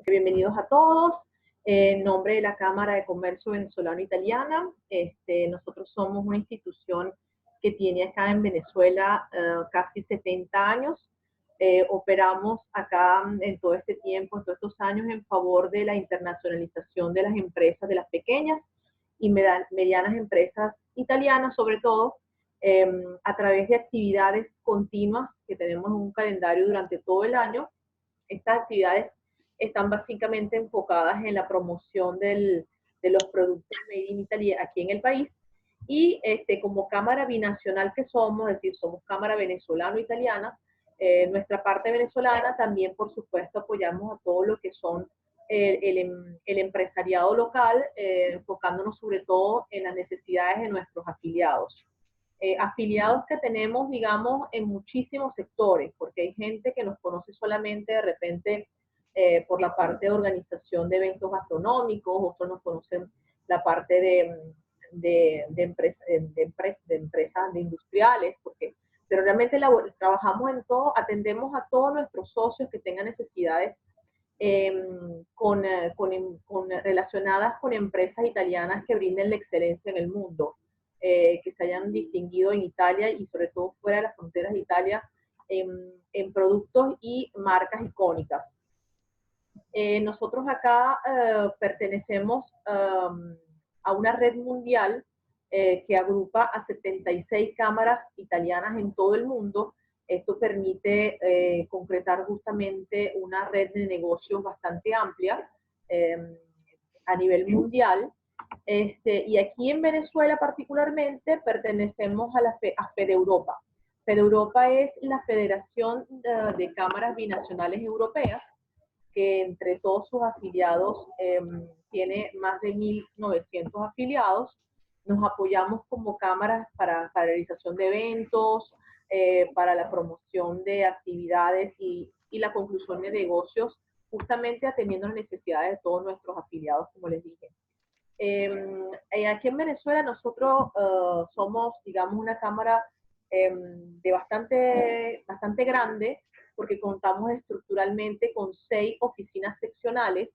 Bienvenidos a todos. En nombre de la Cámara de Comercio Venezolano-Italiana, nosotros somos una institución que tiene acá en Venezuela casi 70 años. Operamos acá en todo este tiempo, en todos estos años, en favor de la internacionalización de las empresas, de las pequeñas y medianas empresas italianas, sobre todo, a través de actividades continuas que tenemos en un calendario durante todo el año. Estas actividades están básicamente enfocadas en la promoción de los productos made in Italy aquí en el país. Y como Cámara binacional que somos, es decir, somos Cámara venezolano-italiana, nuestra parte venezolana también, por supuesto, apoyamos a todo lo que son el empresariado local, enfocándonos sobre todo en las necesidades de nuestros afiliados. Afiliados que tenemos, digamos, en muchísimos sectores, porque hay gente que nos conoce solamente de repente por la parte de organización de eventos gastronómicos, otros nos conocen la parte de empresas industriales, pero realmente trabajamos en todo, atendemos a todos nuestros socios que tengan necesidades relacionadas con empresas italianas que brinden la excelencia en el mundo. Que se hayan distinguido en Italia y sobre todo fuera de las fronteras de Italia en productos y marcas icónicas. Nosotros acá pertenecemos a una red mundial que agrupa a 76 cámaras italianas en todo el mundo. Esto permite concretar justamente una red de negocios bastante amplia a nivel mundial. Y aquí en Venezuela particularmente pertenecemos a FEDEUropa. FEDEUropa es la Federación de Cámaras Binacionales Europeas, que entre todos sus afiliados tiene más de 1.900 afiliados. Nos apoyamos como cámaras para la realización de eventos, para la promoción de actividades y la conclusión de negocios, justamente atendiendo las necesidades de todos nuestros afiliados, como les dije. Aquí en Venezuela nosotros somos, digamos, una cámara de bastante grande, porque contamos estructuralmente con 6 oficinas seccionales.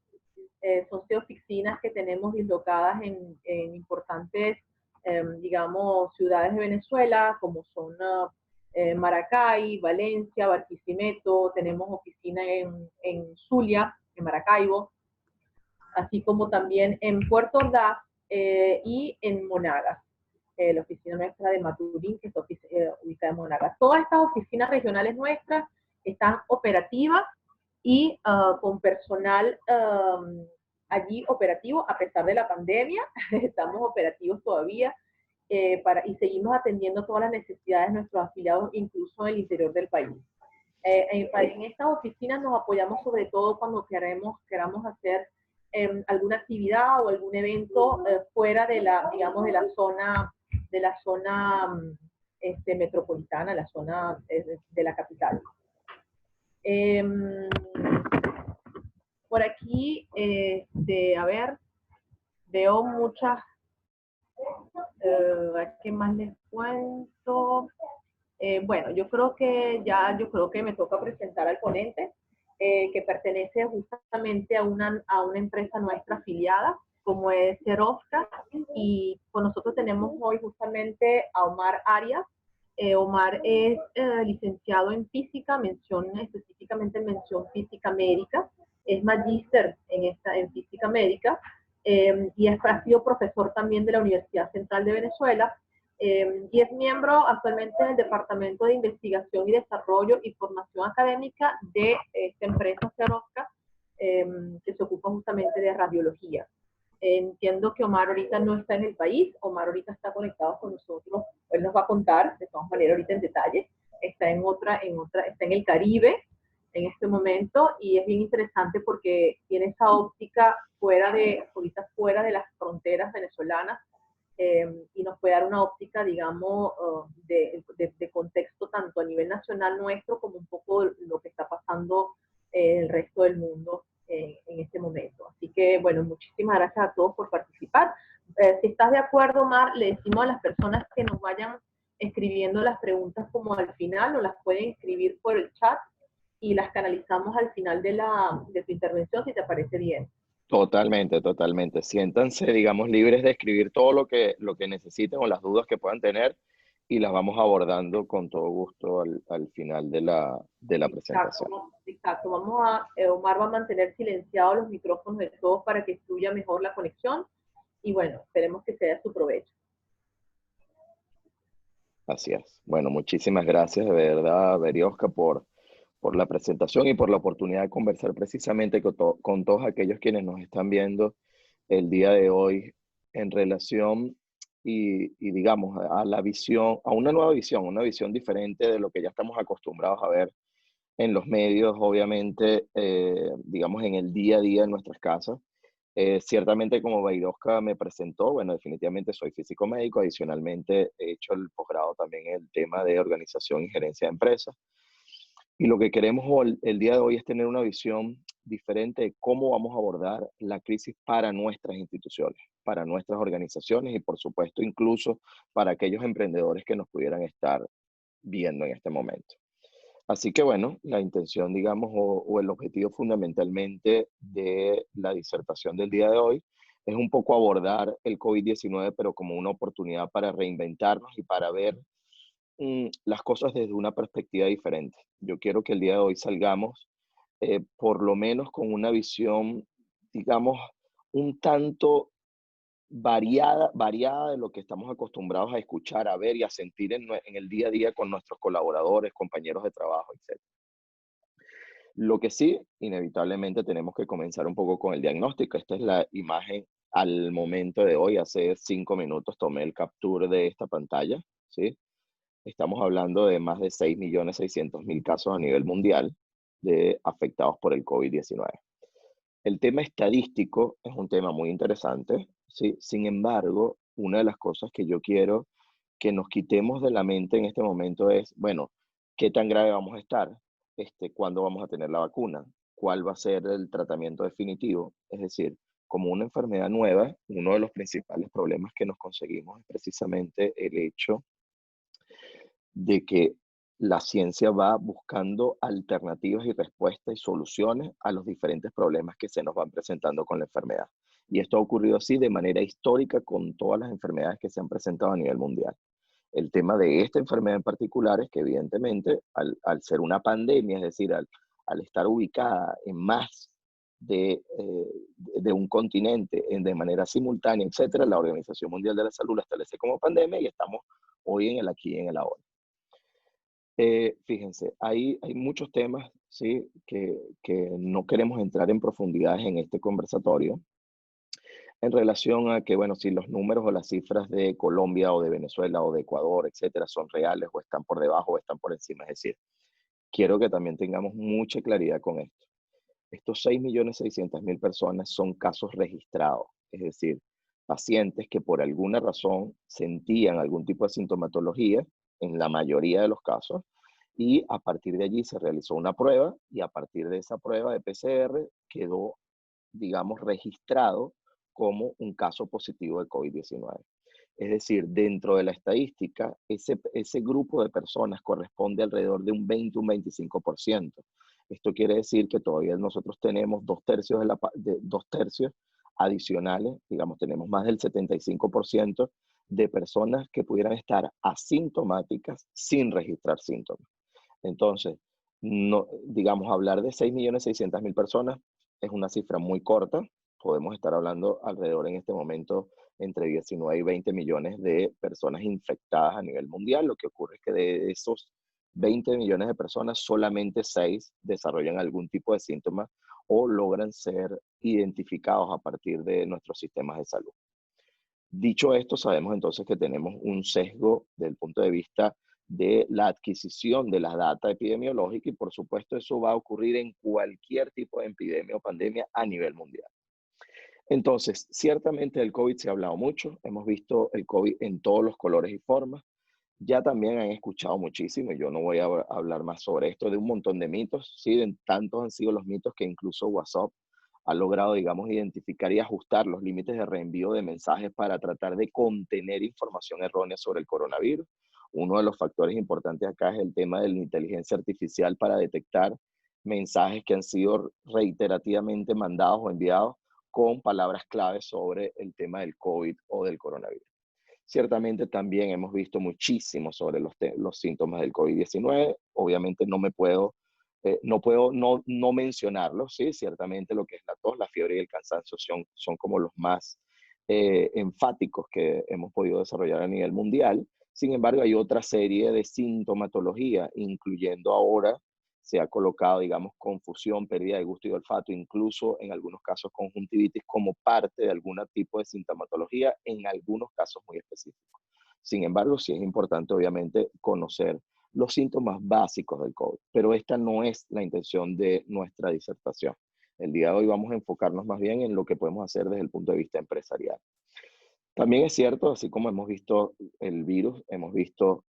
Son 6 oficinas que tenemos dislocadas en importantes, digamos, ciudades de Venezuela, como son Maracay, Valencia, Barquisimeto. Tenemos oficina en Zulia, en Maracaibo, así como también en Puerto Ordaz y en Monagas, la oficina nuestra de Maturín, que está ubicada en Monagas. Todas estas oficinas regionales nuestras están operativas y con personal allí operativo, a pesar de la pandemia. Estamos operativos todavía y seguimos atendiendo todas las necesidades de nuestros afiliados, incluso en el interior del país. En estas oficinas nos apoyamos sobre todo cuando queramos hacer alguna actividad o algún evento fuera de digamos, de la zona metropolitana, la zona de la capital. Por aquí, a ver, veo muchas, ¿qué más les cuento? Bueno, yo creo que me toca presentar al ponente, que pertenece justamente a una empresa nuestra afiliada, como es Serovska, y con nosotros tenemos hoy justamente a Omar Arias. Omar es licenciado en física, específicamente en mención física médica, es magíster en física médica, y ha sido profesor también de la Universidad Central de Venezuela, y es miembro actualmente del Departamento de Investigación y Desarrollo y Formación Académica de esta empresa Serovska, que se ocupa justamente de radiología. Entiendo que Omar ahorita no está en el país. Omar ahorita está conectado con nosotros. Él nos va a contar, de todas maneras, ahorita en detalle. Está en el Caribe en este momento, y es bien interesante porque tiene esa óptica ahorita fuera de las fronteras venezolanas, y nos puede dar una óptica, digamos, de contexto tanto a nivel nacional nuestro como un poco lo que está pasando en el resto del mundo en este momento. Así que, bueno, muchísimas gracias a todos por participar. Si estás de acuerdo, Omar, le decimos a las personas que nos vayan escribiendo las preguntas como al final, o las pueden escribir por el chat, y las canalizamos al final de tu intervención, si te parece bien. Totalmente, totalmente. Siéntanse, digamos, libres de escribir todo lo que necesiten o las dudas que puedan tener y las vamos abordando con todo gusto al final de la presentación. Exacto, exacto. Omar va a mantener silenciados los micrófonos de todos para que fluya mejor la conexión y bueno, esperemos que sea de su provecho. Así es. Bueno, muchísimas gracias de verdad, Berioska, por la presentación y por la oportunidad de conversar precisamente con todos aquellos quienes nos están viendo el día de hoy en relación y digamos a la visión, a una visión diferente de lo que ya estamos acostumbrados a ver en los medios, obviamente, digamos en el día a día en nuestras casas. Ciertamente, como Beiroska me presentó, bueno, definitivamente soy físico médico, adicionalmente he hecho el posgrado también en el tema de organización y gerencia de empresas. Y lo que queremos el día de hoy es tener una visión diferente de cómo vamos a abordar la crisis para nuestras instituciones, para nuestras organizaciones y, por supuesto, incluso para aquellos emprendedores que nos pudieran estar viendo en este momento. Así que, bueno, la intención, digamos, o el objetivo fundamentalmente de la disertación del día de hoy es un poco abordar el COVID-19, pero como una oportunidad para reinventarnos y para ver las cosas desde una perspectiva diferente. Yo quiero que el día de hoy salgamos por lo menos con una visión, digamos, un tanto variada de lo que estamos acostumbrados a escuchar, a ver y a sentir en el día a día con nuestros colaboradores, compañeros de trabajo, etc. Lo que sí, inevitablemente tenemos que comenzar un poco con el diagnóstico. Esta es la imagen al momento de hoy. Hace 5 minutos tomé el capture de esta pantalla, ¿sí? Estamos hablando de más de 6.600.000 casos a nivel mundial de afectados por el COVID-19. El tema estadístico es un tema muy interesante, ¿sí? Sin embargo, una de las cosas que yo quiero que nos quitemos de la mente en este momento es, bueno, ¿qué tan grave vamos a estar? ¿Cuándo vamos a tener la vacuna? ¿Cuál va a ser el tratamiento definitivo? Es decir, como una enfermedad nueva, uno de los principales problemas que nos conseguimos es precisamente el hecho de que la ciencia va buscando alternativas y respuestas y soluciones a los diferentes problemas que se nos van presentando con la enfermedad. Y esto ha ocurrido así de manera histórica con todas las enfermedades que se han presentado a nivel mundial. El tema de esta enfermedad en particular es que evidentemente al ser una pandemia, es decir, al estar ubicada en más de un continente de manera simultánea, etcétera, la Organización Mundial de la Salud la establece como pandemia y estamos hoy en el aquí y en el ahora. Fíjense, hay muchos temas, ¿sí? que no queremos entrar en profundidades en este conversatorio en relación a que, bueno, si los números o las cifras de Colombia o de Venezuela o de Ecuador, etcétera, son reales o están por debajo o están por encima. Es decir, quiero que también tengamos mucha claridad con esto. Estos 6.600.000 personas son casos registrados, es decir, pacientes que por alguna razón sentían algún tipo de sintomatología, en la mayoría de los casos, y a partir de allí se realizó una prueba y a partir de esa prueba de PCR quedó, digamos, registrado como un caso positivo de COVID-19. Es decir, dentro de la estadística, ese grupo de personas corresponde alrededor de un 20, un 25%. Esto quiere decir que todavía nosotros tenemos 2 tercios, de 2 tercios adicionales, digamos, tenemos más del 75% de personas que pudieran estar asintomáticas sin registrar síntomas. Entonces, no, digamos, hablar de 6.600.000 personas es una cifra muy corta. Podemos estar hablando alrededor en este momento entre 19 y 20 millones de personas infectadas a nivel mundial. Lo que ocurre es que de esos 20 millones de personas, solamente 6 desarrollan algún tipo de síntomas o logran ser identificados a partir de nuestros sistemas de salud. Dicho esto, sabemos entonces que tenemos un sesgo desde el punto de vista de la adquisición de la data epidemiológica y por supuesto eso va a ocurrir en cualquier tipo de epidemia o pandemia a nivel mundial. Entonces, ciertamente del COVID se ha hablado mucho, hemos visto el COVID en todos los colores y formas, ya también han escuchado muchísimo, y yo no voy a hablar más sobre esto, de un montón de mitos, ¿sí? Tantos han sido los mitos que incluso WhatsApp ha logrado, digamos, identificar y ajustar los límites de reenvío de mensajes para tratar de contener información errónea sobre el coronavirus. Uno de los factores importantes acá es el tema de la inteligencia artificial para detectar mensajes que han sido reiterativamente mandados o enviados con palabras claves sobre el tema del COVID o del coronavirus. Ciertamente también hemos visto muchísimo sobre los síntomas del COVID-19. Obviamente no puedo no mencionarlos, ¿sí? Ciertamente lo que es la tos, la fiebre y el cansancio son como los más enfáticos que hemos podido desarrollar a nivel mundial. Sin embargo, hay otra serie de sintomatología, incluyendo ahora se ha colocado, digamos, confusión, pérdida de gusto y olfato, incluso en algunos casos conjuntivitis como parte de algún tipo de sintomatología, en algunos casos muy específicos. Sin embargo, sí es importante, obviamente, conocer los síntomas básicos del COVID, pero esta no es la intención de nuestra disertación. El día de hoy vamos a enfocarnos más bien en lo que podemos hacer desde el punto de vista empresarial. También es cierto, así como hemos visto el virus, hemos visto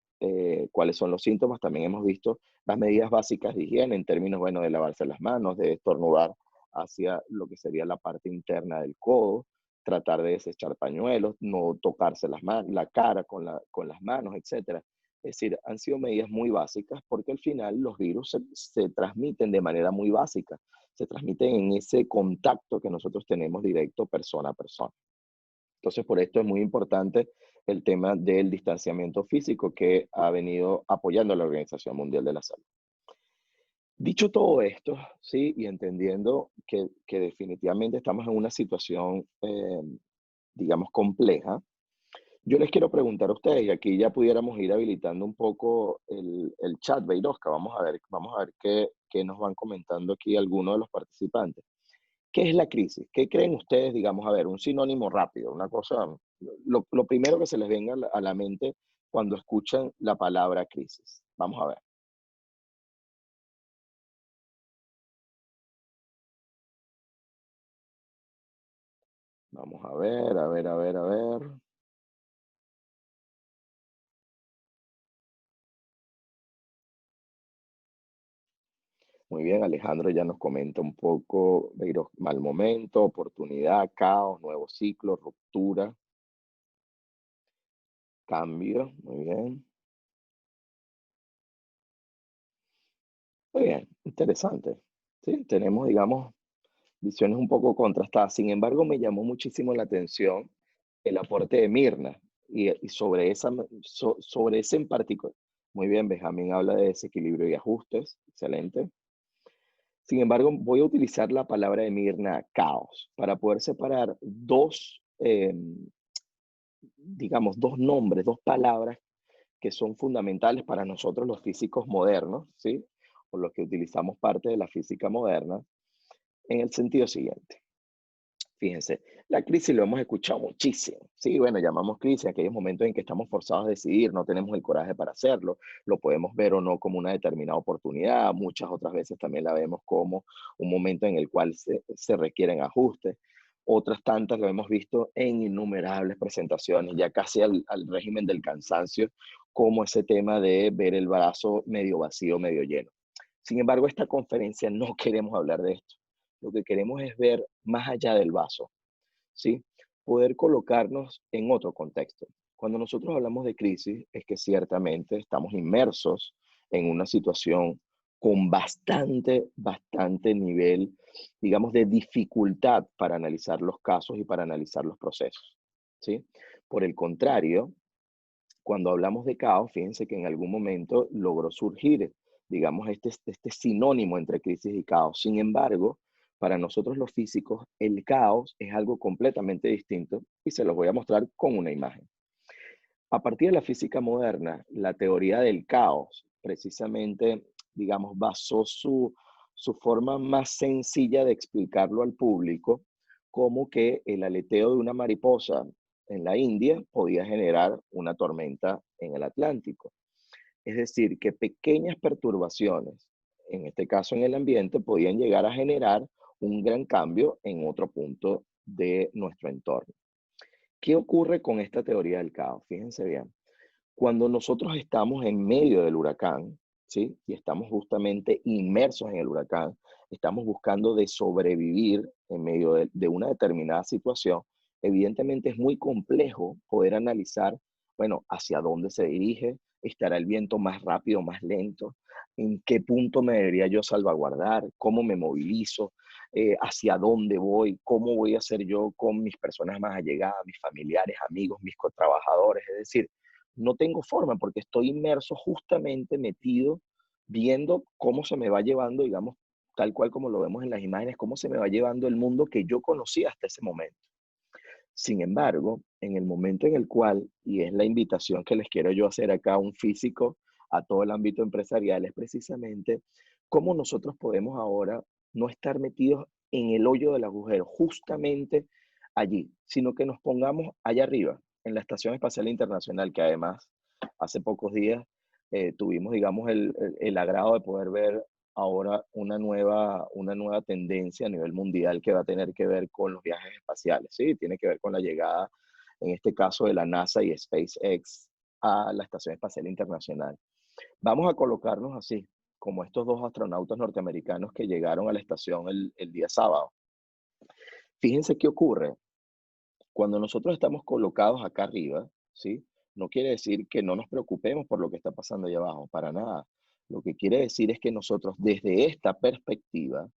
cuáles son los síntomas, también hemos visto las medidas básicas de higiene en términos, bueno, de lavarse las manos, de estornudar hacia lo que sería la parte interna del codo, tratar de desechar pañuelos, no tocarse la cara con las manos, etcétera. Es decir, han sido medidas muy básicas porque al final los virus se transmiten de manera muy básica, se transmiten en ese contacto que nosotros tenemos directo persona a persona. Entonces, por esto es muy importante el tema del distanciamiento físico que ha venido apoyando a la Organización Mundial de la Salud. Dicho todo esto, sí, y entendiendo que definitivamente estamos en una situación, digamos, compleja, yo les quiero preguntar a ustedes, y aquí ya pudiéramos ir habilitando un poco el chat, Beiroska, vamos a ver qué nos van comentando aquí algunos de los participantes. ¿Qué es la crisis? ¿Qué creen ustedes, digamos, a ver, un sinónimo rápido, una cosa, lo primero que se les venga a la mente cuando escuchan la palabra crisis? Vamos a ver, vamos a ver, a ver, a ver, a ver. Muy bien, Alejandro ya nos comenta un poco, mal momento, oportunidad, caos, nuevo ciclo, ruptura, cambio, muy bien. Muy bien, interesante. Sí, tenemos, digamos, visiones un poco contrastadas. Sin embargo, me llamó muchísimo la atención el aporte de Mirna y sobre ese en particular. Muy bien, Benjamín habla de desequilibrio y ajustes, excelente. Sin embargo, voy a utilizar la palabra de Mirna, caos, para poder separar digamos, dos nombres, dos palabras que son fundamentales para nosotros los físicos modernos, ¿sí? O los que utilizamos parte de la física moderna, en el sentido siguiente. Fíjense, la crisis lo hemos escuchado muchísimo. Sí, bueno, llamamos crisis a aquellos momentos en que estamos forzados a decidir, no tenemos el coraje para hacerlo, lo podemos ver o no como una determinada oportunidad, muchas otras veces también la vemos como un momento en el cual se requieren ajustes, otras tantas lo hemos visto en innumerables presentaciones, ya casi al régimen del cansancio, como ese tema de ver el vaso medio vacío, medio lleno. Sin embargo, esta conferencia no queremos hablar de esto. Lo que queremos es ver más allá del vaso, ¿sí? Poder colocarnos en otro contexto. Cuando nosotros hablamos de crisis, es que ciertamente estamos inmersos en una situación con bastante nivel, digamos, de dificultad para analizar los casos y para analizar los procesos, ¿sí? Por el contrario, cuando hablamos de caos, fíjense que en algún momento logró surgir, digamos, este sinónimo entre crisis y caos. Sin embargo, para nosotros los físicos, el caos es algo completamente distinto y se los voy a mostrar con una imagen. A partir de la física moderna, la teoría del caos, precisamente, digamos, basó su forma más sencilla de explicarlo al público como que el aleteo de una mariposa en la India podía generar una tormenta en el Atlántico. Es decir, que pequeñas perturbaciones, en este caso en el ambiente, podían llegar a generar un gran cambio en otro punto de nuestro entorno. ¿Qué ocurre con esta teoría del caos? Fíjense bien. Cuando nosotros estamos en medio del huracán, ¿sí? Y estamos justamente inmersos en el huracán, estamos buscando de sobrevivir en medio de una determinada situación, evidentemente es muy complejo poder analizar, bueno, hacia dónde se dirige, ¿Estará el viento más rápido, más lento? ¿En qué punto me debería yo salvaguardar? ¿Cómo me movilizo? ¿Hacia dónde voy? ¿Cómo voy a hacer yo con mis personas más allegadas, mis familiares, amigos, mis cotrabajadores? Es decir, no tengo forma porque estoy inmerso justamente metido viendo cómo se me va llevando, digamos, tal cual como lo vemos en las imágenes, cómo se me va llevando el mundo que yo conocía hasta ese momento. Sin embargo, en el momento en el cual, y es la invitación que les quiero yo hacer acá a un físico, a todo el ámbito empresarial, es precisamente cómo nosotros podemos ahora no estar metidos en el hoyo del agujero, justamente allí, sino que nos pongamos allá arriba, en la Estación Espacial Internacional, que además hace pocos días tuvimos, digamos, el agrado de poder ver ahora una nueva tendencia a nivel mundial que va a tener que ver con los viajes espaciales, ¿sí? Tiene que ver con la llegada, en este caso, de la NASA y SpaceX a la Estación Espacial Internacional. Vamos a colocarnos así, como estos dos astronautas norteamericanos que llegaron a la estación el día sábado. Fíjense qué ocurre. Cuando nosotros estamos colocados acá arriba, ¿sí? No quiere decir que no nos preocupemos por lo que está pasando allá abajo, para nada. Lo que quiere decir es que nosotros desde esta perspectiva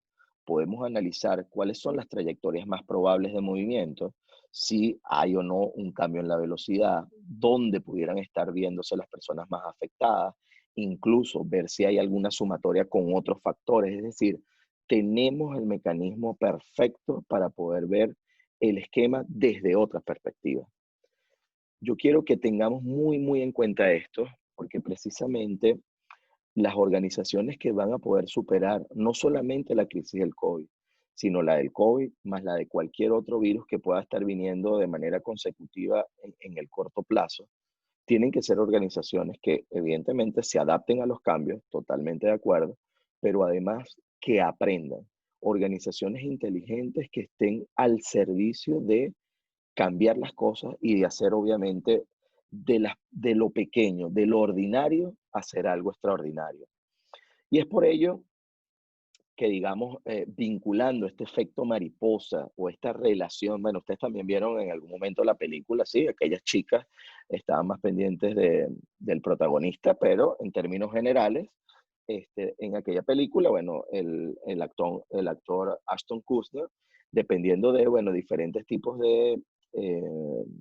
podemos analizar cuáles son las trayectorias más probables de movimiento, si hay o no un cambio en la velocidad, dónde pudieran estar viéndose las personas más afectadas, incluso ver si hay alguna sumatoria con otros factores. Es decir, tenemos el mecanismo perfecto para poder ver el esquema desde otra perspectiva. Yo quiero que tengamos muy en cuenta esto, porque precisamente las organizaciones que van a poder superar no solamente la crisis del COVID, sino la del COVID, más la de cualquier otro virus que pueda estar viniendo de manera consecutiva en el corto plazo, tienen que ser organizaciones que evidentemente se adapten a los cambios, totalmente de acuerdo, pero además que aprendan. Organizaciones inteligentes que estén al servicio de cambiar las cosas y de hacer obviamente de lo pequeño, de lo ordinario, hacer algo extraordinario. Y es por ello que, digamos, vinculando este efecto mariposa o esta relación, bueno, ustedes también vieron en algún momento la película, sí, aquellas chicas estaban más pendientes del protagonista, pero en términos generales, en aquella película, bueno, el actor Ashton Kutcher, dependiendo de, bueno, diferentes tipos de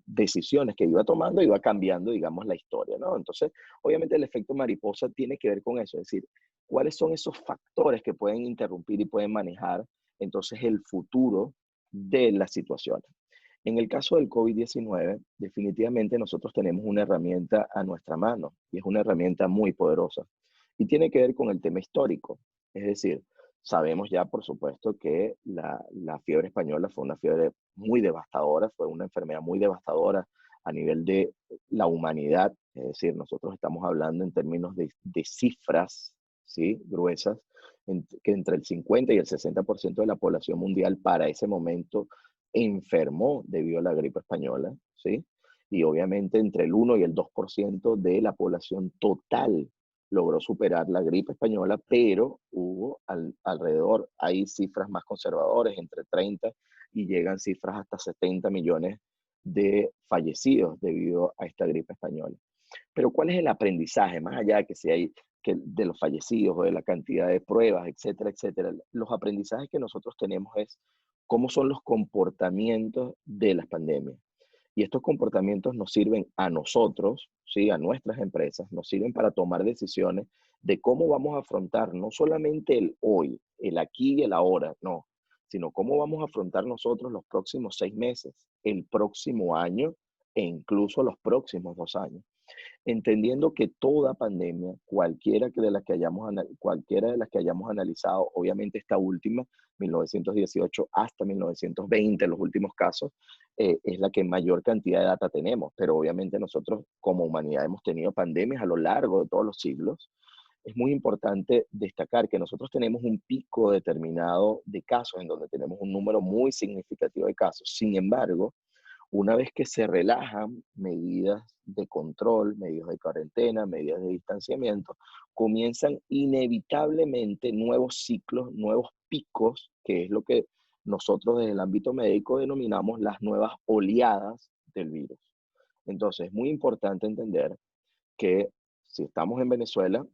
decisiones que iba tomando, iba cambiando, digamos, la historia, ¿no? Entonces, obviamente el efecto mariposa tiene que ver con eso, es decir, cuáles son esos factores que pueden interrumpir y pueden manejar entonces el futuro de las situaciones. En el caso del COVID-19, definitivamente nosotros tenemos una herramienta a nuestra mano y es una herramienta muy poderosa y tiene que ver con el tema histórico. Es decir, sabemos ya, por supuesto, que la fiebre española fue una fiebre muy devastadora, fue una enfermedad muy devastadora a nivel de la humanidad. Es decir, nosotros estamos hablando en términos de cifras, ¿sí? Gruesas, que entre el 50 y el 60% de la población mundial para ese momento enfermó debido a la gripe española, ¿sí? Y obviamente entre el 1 y el 2% de la población total logró superar la gripe española, pero hubo alrededor, hay cifras más conservadoras, entre 30 y llegan cifras hasta 70 millones de fallecidos debido a esta gripe española. Pero ¿cuál es el aprendizaje? Más allá de que si hay que de los fallecidos o de la cantidad de pruebas, etcétera, etcétera. Los aprendizajes que nosotros tenemos es cómo son los comportamientos de las pandemias. Y estos comportamientos nos sirven a nosotros, ¿sí? A nuestras empresas, nos sirven para tomar decisiones de cómo vamos a afrontar no solamente el hoy, el aquí y el ahora, no, sino cómo vamos a afrontar nosotros los próximos 6 meses, el próximo año e incluso los próximos 2 años, entendiendo que toda pandemia, cualquiera de las que hayamos analizado, obviamente esta última, 1918 hasta 1920, los últimos casos, es la que mayor cantidad de data tenemos, pero obviamente nosotros como humanidad hemos tenido pandemias a lo largo de todos los siglos. Es muy importante destacar que nosotros tenemos un pico determinado de casos en donde tenemos un número muy significativo de casos. Sin embargo, una vez que se relajan medidas de control, medidas de cuarentena, medidas de distanciamiento, comienzan inevitablemente nuevos ciclos, nuevos picos, que es lo que nosotros desde el ámbito médico denominamos las nuevas oleadas del virus. Entonces, es muy importante entender que si estamos en Venezuela,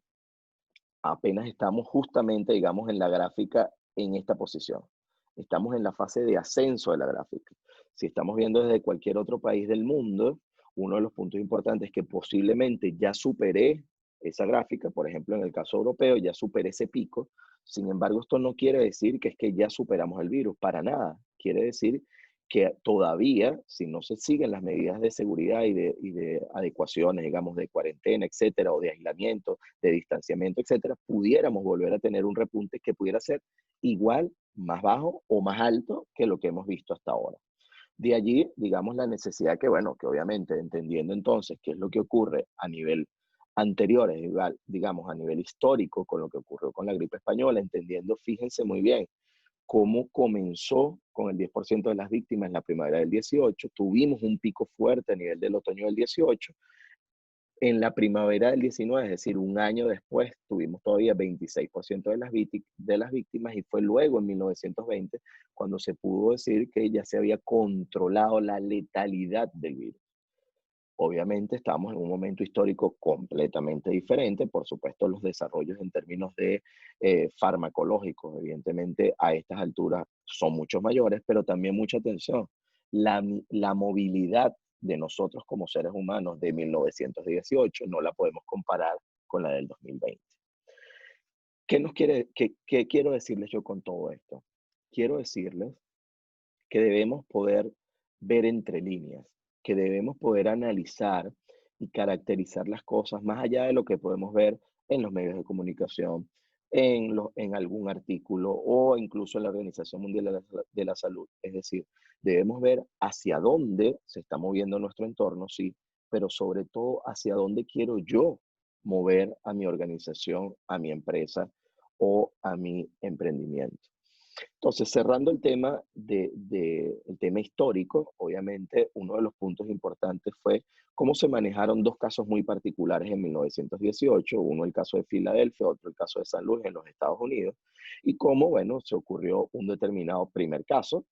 apenas estamos justamente, digamos, en la gráfica en esta posición. Estamos en la fase de ascenso de la gráfica. Si estamos viendo desde cualquier otro país del mundo, uno de los puntos importantes es que posiblemente ya superé esa gráfica, por ejemplo, en el caso europeo, ya superé ese pico. Sin embargo, esto no quiere decir que es que ya superamos el virus, para nada. Quiere decir que todavía, si no se siguen las medidas de seguridad y de adecuaciones, digamos, de cuarentena, etcétera, o de aislamiento, de distanciamiento, etcétera, pudiéramos volver a tener un repunte que pudiera ser igual, más bajo o más alto que lo que hemos visto hasta ahora. De allí, digamos, la necesidad que, bueno, que obviamente entendiendo entonces qué es lo que ocurre a nivel anterior, digamos, a nivel histórico con lo que ocurrió con la gripe española, entendiendo, fíjense muy bien, cómo comenzó con el 10% de las víctimas en la primavera del 18, tuvimos un pico fuerte a nivel del otoño del 18, en la primavera del 19, es decir, un año después, tuvimos todavía 26% de las víctimas y fue luego en 1920 cuando se pudo decir que ya se había controlado la letalidad del virus. Obviamente estamos en un momento histórico completamente diferente, por supuesto los desarrollos en términos de farmacológicos, evidentemente a estas alturas son mucho mayores, pero también mucha atención, la movilidad de nosotros como seres humanos de 1918 no la podemos comparar con la del 2020. ¿Qué quiero decirles yo con todo esto? Quiero decirles que debemos poder ver entre líneas, que debemos poder analizar y caracterizar las cosas más allá de lo que podemos ver en los medios de comunicación, en algún artículo o incluso en la Organización Mundial de la Salud. Es decir, debemos ver hacia dónde se está moviendo nuestro entorno, sí, pero sobre todo hacia dónde quiero yo mover a mi organización, a mi empresa o a mi emprendimiento. Entonces, cerrando el tema el tema histórico, obviamente uno de los puntos importantes fue cómo se manejaron dos casos muy particulares en 1918, uno el caso de Filadelfia, otro el caso de San Luis en los Estados Unidos, y cómo, bueno, se ocurrió un determinado primer caso,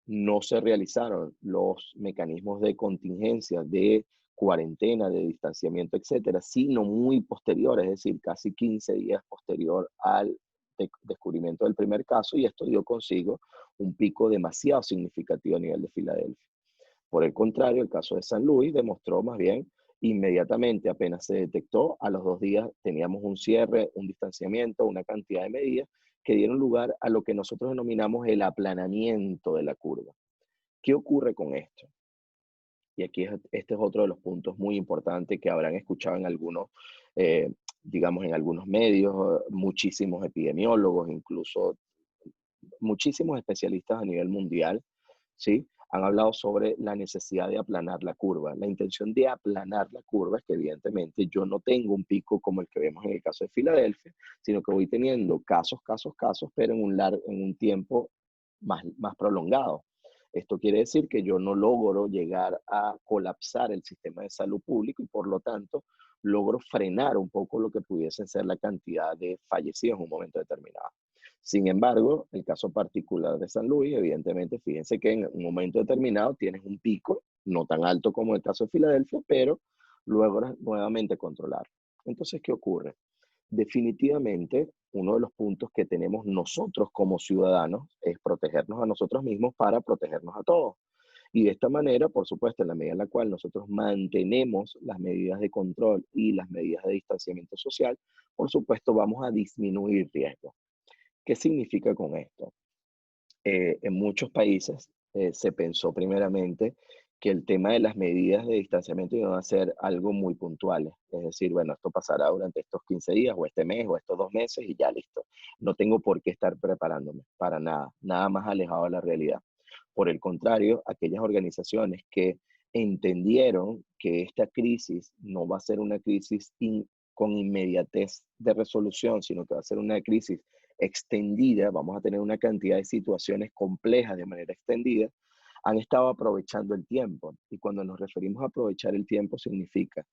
no se realizaron los mecanismos de contingencia, de cuarentena, de distanciamiento, etcétera, sino muy posterior, es decir, casi 15 días posterior al descubrimiento del primer caso, y esto dio consigo un pico demasiado significativo a nivel de Filadelfia. Por el contrario, el caso de San Luis demostró más bien inmediatamente, apenas se detectó, a los 2 días teníamos un cierre, un distanciamiento, una cantidad de medidas que dieron lugar a lo que nosotros denominamos el aplanamiento de la curva. ¿Qué ocurre con esto? Y aquí este es otro de los puntos muy importantes que habrán escuchado en algunos, digamos, en algunos medios, muchísimos epidemiólogos, incluso muchísimos especialistas a nivel mundial, ¿sí? Han hablado sobre la necesidad de aplanar la curva. La intención de aplanar la curva es que evidentemente yo no tengo un pico como el que vemos en el caso de Filadelfia, sino que voy teniendo casos, pero en un tiempo más prolongado. Esto quiere decir que yo no logro llegar a colapsar el sistema de salud público y por lo tanto logro frenar un poco lo que pudiese ser la cantidad de fallecidos en un momento determinado. Sin embargo, el caso particular de San Luis, evidentemente, fíjense que en un momento determinado tienes un pico, no tan alto como el caso de Filadelfia, pero logras nuevamente controlar. Entonces, ¿qué ocurre? Definitivamente, uno de los puntos que tenemos nosotros como ciudadanos es protegernos a nosotros mismos para protegernos a todos. Y de esta manera, por supuesto, en la medida en la cual nosotros mantenemos las medidas de control y las medidas de distanciamiento social, por supuesto, vamos a disminuir riesgos. ¿Qué significa con esto? En muchos países se pensó primeramente que el tema de las medidas de distanciamiento iban a ser algo muy puntuales. Es decir, bueno, esto pasará durante estos 15 días o este mes o estos 2 meses y ya listo. No tengo por qué estar preparándome para nada, nada más alejado de la realidad. Por el contrario, aquellas organizaciones que entendieron que esta crisis no va a ser una crisis con inmediatez de resolución, sino que va a ser una crisis extendida, vamos a tener una cantidad de situaciones complejas de manera extendida, han estado aprovechando el tiempo. Y cuando nos referimos a aprovechar el tiempo, significa,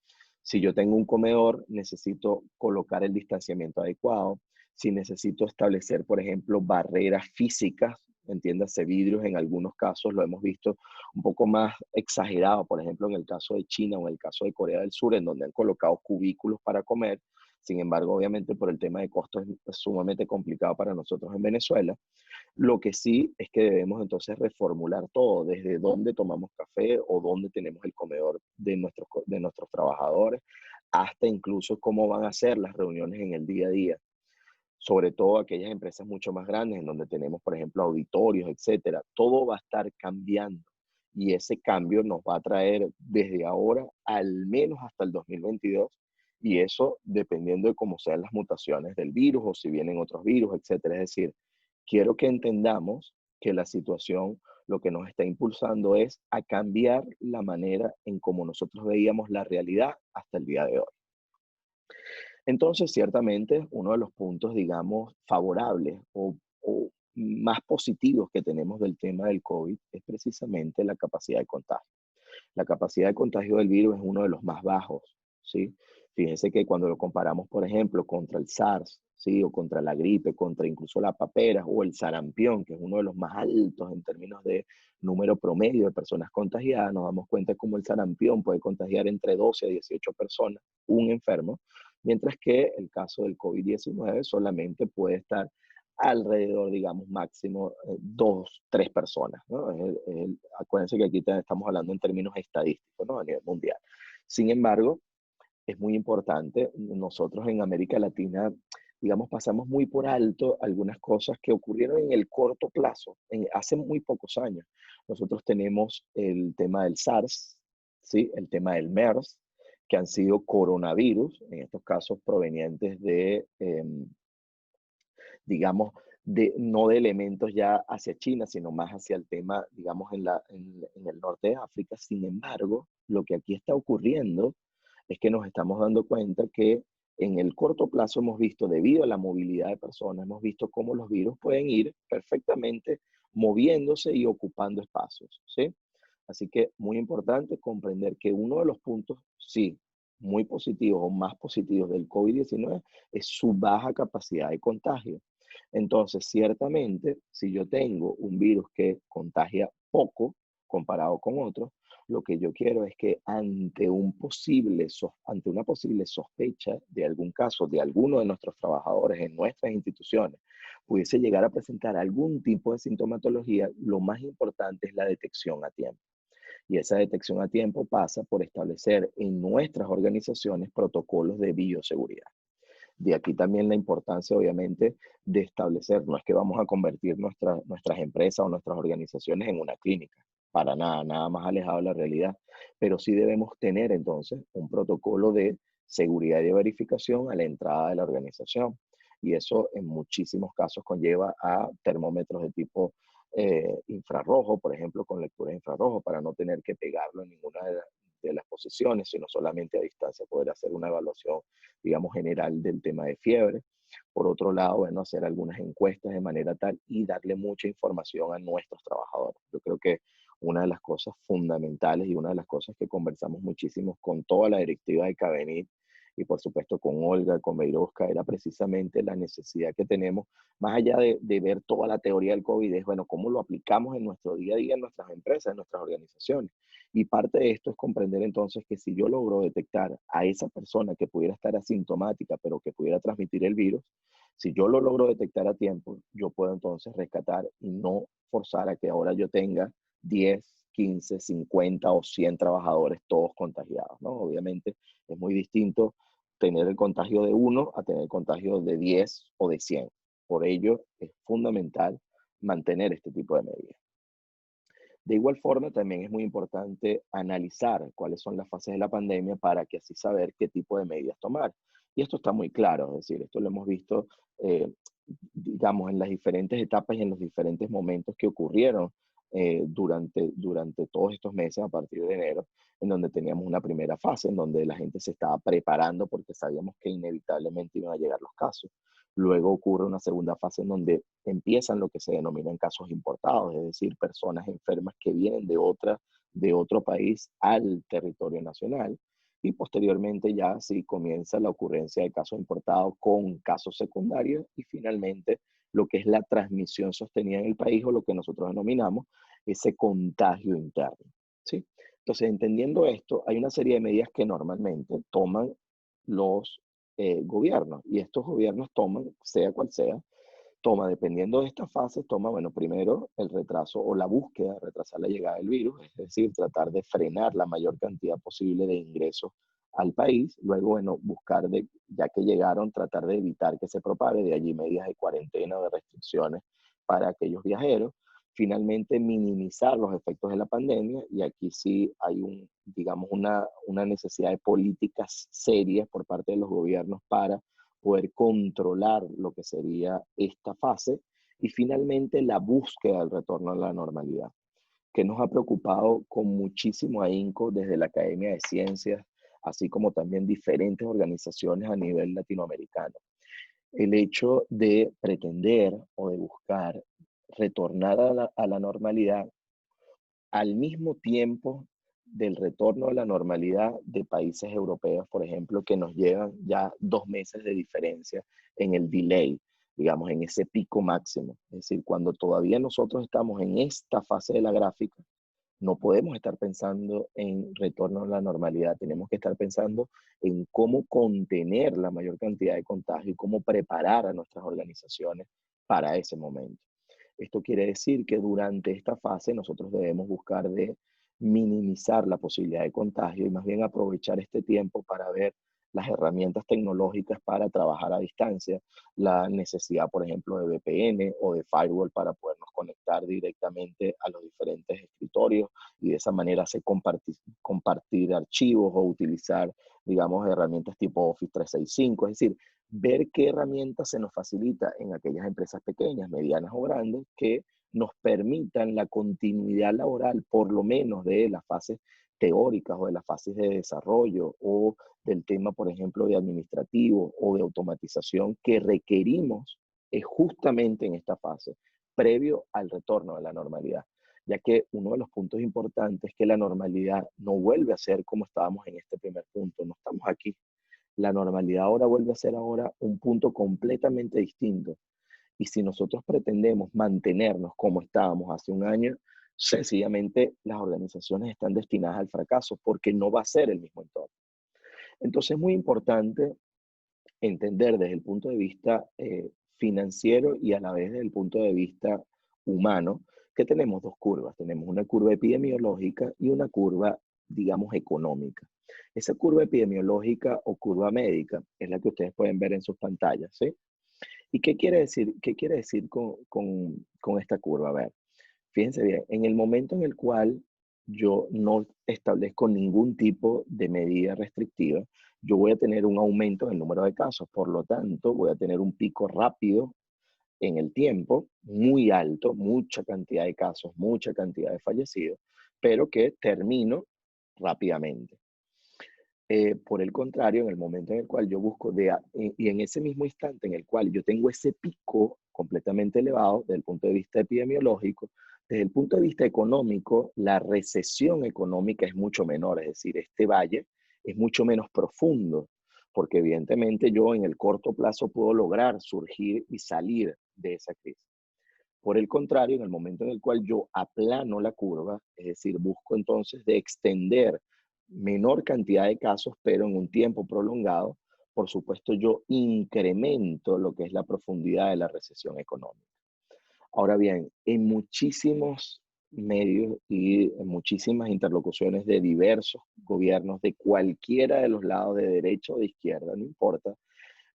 si yo tengo un comedor, necesito colocar el distanciamiento adecuado, si necesito establecer, por ejemplo, barreras físicas entiéndase vidrios en algunos casos, lo hemos visto un poco más exagerado, por ejemplo, en el caso de China o en el caso de Corea del Sur, en donde han colocado cubículos para comer. Sin embargo, obviamente por el tema de costos es sumamente complicado para nosotros en Venezuela. Lo que sí es que debemos entonces reformular todo, desde dónde tomamos café o dónde tenemos el comedor de nuestros trabajadores, hasta incluso cómo van a ser las reuniones en el día a día, sobre todo aquellas empresas mucho más grandes en donde tenemos, por ejemplo, auditorios, etcétera. Todo va a estar cambiando y ese cambio nos va a traer desde ahora al menos hasta el 2022 y eso dependiendo de cómo sean las mutaciones del virus o si vienen otros virus, etcétera. Es decir, quiero que entendamos que la situación lo que nos está impulsando es a cambiar la manera en cómo nosotros veíamos la realidad hasta el día de hoy. Entonces, ciertamente, uno de los puntos, digamos, favorables o más positivos que tenemos del tema del COVID es precisamente la capacidad de contagio. La capacidad de contagio del virus es uno de los más bajos, ¿sí? Fíjense que cuando lo comparamos, por ejemplo, contra el SARS, ¿sí? O contra la gripe, contra incluso la papera o el sarampión, que es uno de los más altos en términos de número promedio de personas contagiadas, nos damos cuenta cómo el sarampión puede contagiar entre 12 a 18 personas, un enfermo, mientras que el caso del COVID-19 solamente puede estar alrededor, digamos, máximo dos, tres personas, ¿no? Acuérdense que aquí estamos hablando en términos estadísticos, ¿no? A nivel mundial. Sin embargo, es muy importante, nosotros en América Latina, digamos, pasamos muy por alto algunas cosas que ocurrieron en el corto plazo, hace muy pocos años. Nosotros tenemos el tema del SARS, ¿sí? El tema del MERS, que han sido coronavirus, en estos casos provenientes de digamos, no de elementos ya hacia China, sino más hacia el tema, digamos, en el norte de África. Sin embargo, lo que aquí está ocurriendo es que nos estamos dando cuenta que en el corto plazo hemos visto, debido a la movilidad de personas, hemos visto cómo los virus pueden ir perfectamente moviéndose y ocupando espacios, ¿sí? Así que muy importante comprender que uno de los puntos, sí, muy positivos o más positivos del COVID-19 es su baja capacidad de contagio. Entonces, ciertamente, si yo tengo un virus que contagia poco comparado con otros, lo que yo quiero es que ante una posible sospecha de algún caso de alguno de nuestros trabajadores en nuestras instituciones pudiese llegar a presentar algún tipo de sintomatología, lo más importante es la detección a tiempo. Y esa detección a tiempo pasa por establecer en nuestras organizaciones protocolos de bioseguridad. De aquí también la importancia, obviamente, de establecer, no es que vamos a convertir nuestras empresas o nuestras organizaciones en una clínica, para nada, nada más alejado de la realidad, pero sí debemos tener entonces un protocolo de seguridad y de verificación a la entrada de la organización. Y eso en muchísimos casos conlleva a termómetros de tipo infrarrojo, por ejemplo, con lectura de infrarrojo, para no tener que pegarlo en ninguna de las posiciones, sino solamente a distancia poder hacer una evaluación, digamos, general del tema de fiebre. Por otro lado, bueno, hacer algunas encuestas de manera tal y darle mucha información a nuestros trabajadores. Yo creo que una de las cosas fundamentales y una de las cosas que conversamos muchísimo con toda la directiva de Cabenit y por supuesto con Olga, con Beirovska, era precisamente la necesidad que tenemos, más allá de ver toda la teoría del COVID, es, bueno, cómo lo aplicamos en nuestro día a día, en nuestras empresas, en nuestras organizaciones. Y parte de esto es comprender entonces que si yo logro detectar a esa persona que pudiera estar asintomática, pero que pudiera transmitir el virus, si yo lo logro detectar a tiempo, yo puedo entonces rescatar y no forzar a que ahora yo tenga 10, 15, 50 o 100 trabajadores todos contagiados, ¿no? Obviamente es muy distinto tener el contagio de uno a tener el contagio de 10 o de 100. Por ello es fundamental mantener este tipo de medidas. De igual forma, también es muy importante analizar cuáles son las fases de la pandemia para que así saber qué tipo de medidas tomar. Y esto está muy claro, es decir, esto lo hemos visto, digamos, en las diferentes etapas y en los diferentes momentos que ocurrieron durante todos estos meses a partir de enero, en donde teníamos una primera fase, en donde la gente se estaba preparando porque sabíamos que inevitablemente iban a llegar los casos. Luego ocurre una segunda fase en donde empiezan lo que se denominan casos importados, es decir, personas enfermas que vienen de otro país al territorio nacional. Y posteriormente ya sí comienza la ocurrencia de casos importados con casos secundarios y finalmente lo que es la transmisión sostenida en el país o lo que nosotros denominamos ese contagio interno, ¿sí? Entonces, entendiendo esto, hay una serie de medidas que normalmente toman los gobiernos, y estos gobiernos toman, sea cual sea, toma, dependiendo de esta fase, toma, bueno, primero el retraso o la búsqueda, retrasar la llegada del virus, es decir, tratar de frenar la mayor cantidad posible de ingresos al país, luego, bueno, buscar, ya que llegaron, tratar de evitar que se propague, de allí medidas de cuarentena o de restricciones para aquellos viajeros, finalmente minimizar los efectos de la pandemia, y aquí sí hay digamos, una necesidad de políticas serias por parte de los gobiernos para poder controlar lo que sería esta fase, y finalmente la búsqueda del retorno a la normalidad, que nos ha preocupado con muchísimo ahínco desde la Academia de Ciencias, así como también diferentes organizaciones a nivel latinoamericano. El hecho de pretender o de buscar retornar a la normalidad al mismo tiempo del retorno a la normalidad de países europeos, por ejemplo, que nos llevan ya 2 meses de diferencia en el delay, digamos, en ese pico máximo. Es decir, cuando todavía nosotros estamos en esta fase de la gráfica, no podemos estar pensando en retorno a la normalidad, tenemos que estar pensando en cómo contener la mayor cantidad de contagio y cómo preparar a nuestras organizaciones para ese momento. Esto quiere decir que durante esta fase nosotros debemos buscar de minimizar la posibilidad de contagio y más bien aprovechar este tiempo para ver las herramientas tecnológicas para trabajar a distancia, la necesidad, por ejemplo, de VPN o de firewall para podernos conectar directamente a los diferentes escritorios y de esa manera hacer compartir archivos o utilizar, digamos, herramientas tipo Office 365, es decir, ver qué herramientas se nos facilita en aquellas empresas pequeñas, medianas o grandes que nos permitan la continuidad laboral, por lo menos de las fases teóricas o de las fases de desarrollo o del tema, por ejemplo, de administrativo o de automatización que requerimos justamente en esta fase, previo al retorno a la normalidad, ya que uno de los puntos importantes es que la normalidad no vuelve a ser como estábamos en este primer punto, no estamos aquí. La normalidad ahora vuelve a ser ahora un punto completamente distinto. Y si nosotros pretendemos mantenernos como estábamos hace un año, sencillamente las organizaciones están destinadas al fracaso porque no va a ser el mismo entorno. Entonces es muy importante entender desde el punto de vista financiero y a la vez desde el punto de vista humano que tenemos dos curvas. Tenemos una curva epidemiológica y una curva, digamos, económica. Esa curva epidemiológica o curva médica es la que ustedes pueden ver en sus pantallas, ¿sí? ¿Y qué quiere decir con esta curva? A ver, fíjense bien, en el momento en el cual yo no establezco ningún tipo de medida restrictiva, yo voy a tener un aumento en el número de casos, por lo tanto, voy a tener un pico rápido en el tiempo, muy alto, mucha cantidad de casos, mucha cantidad de fallecidos, pero que termino rápidamente. Por el contrario, en el momento en el cual yo busco, y en ese mismo instante en el cual yo tengo ese pico completamente elevado desde el punto de vista epidemiológico, desde el punto de vista económico, la recesión económica es mucho menor, es decir, este valle es mucho menos profundo, porque evidentemente yo en el corto plazo puedo lograr surgir y salir de esa crisis. Por el contrario, en el momento en el cual yo aplano la curva, es decir, busco entonces de extender menor cantidad de casos, pero en un tiempo prolongado, por supuesto yo incremento lo que es la profundidad de la recesión económica. Ahora bien, en muchísimos medios y en muchísimas interlocuciones de diversos gobiernos de cualquiera de los lados, de derecha o de izquierda, no importa,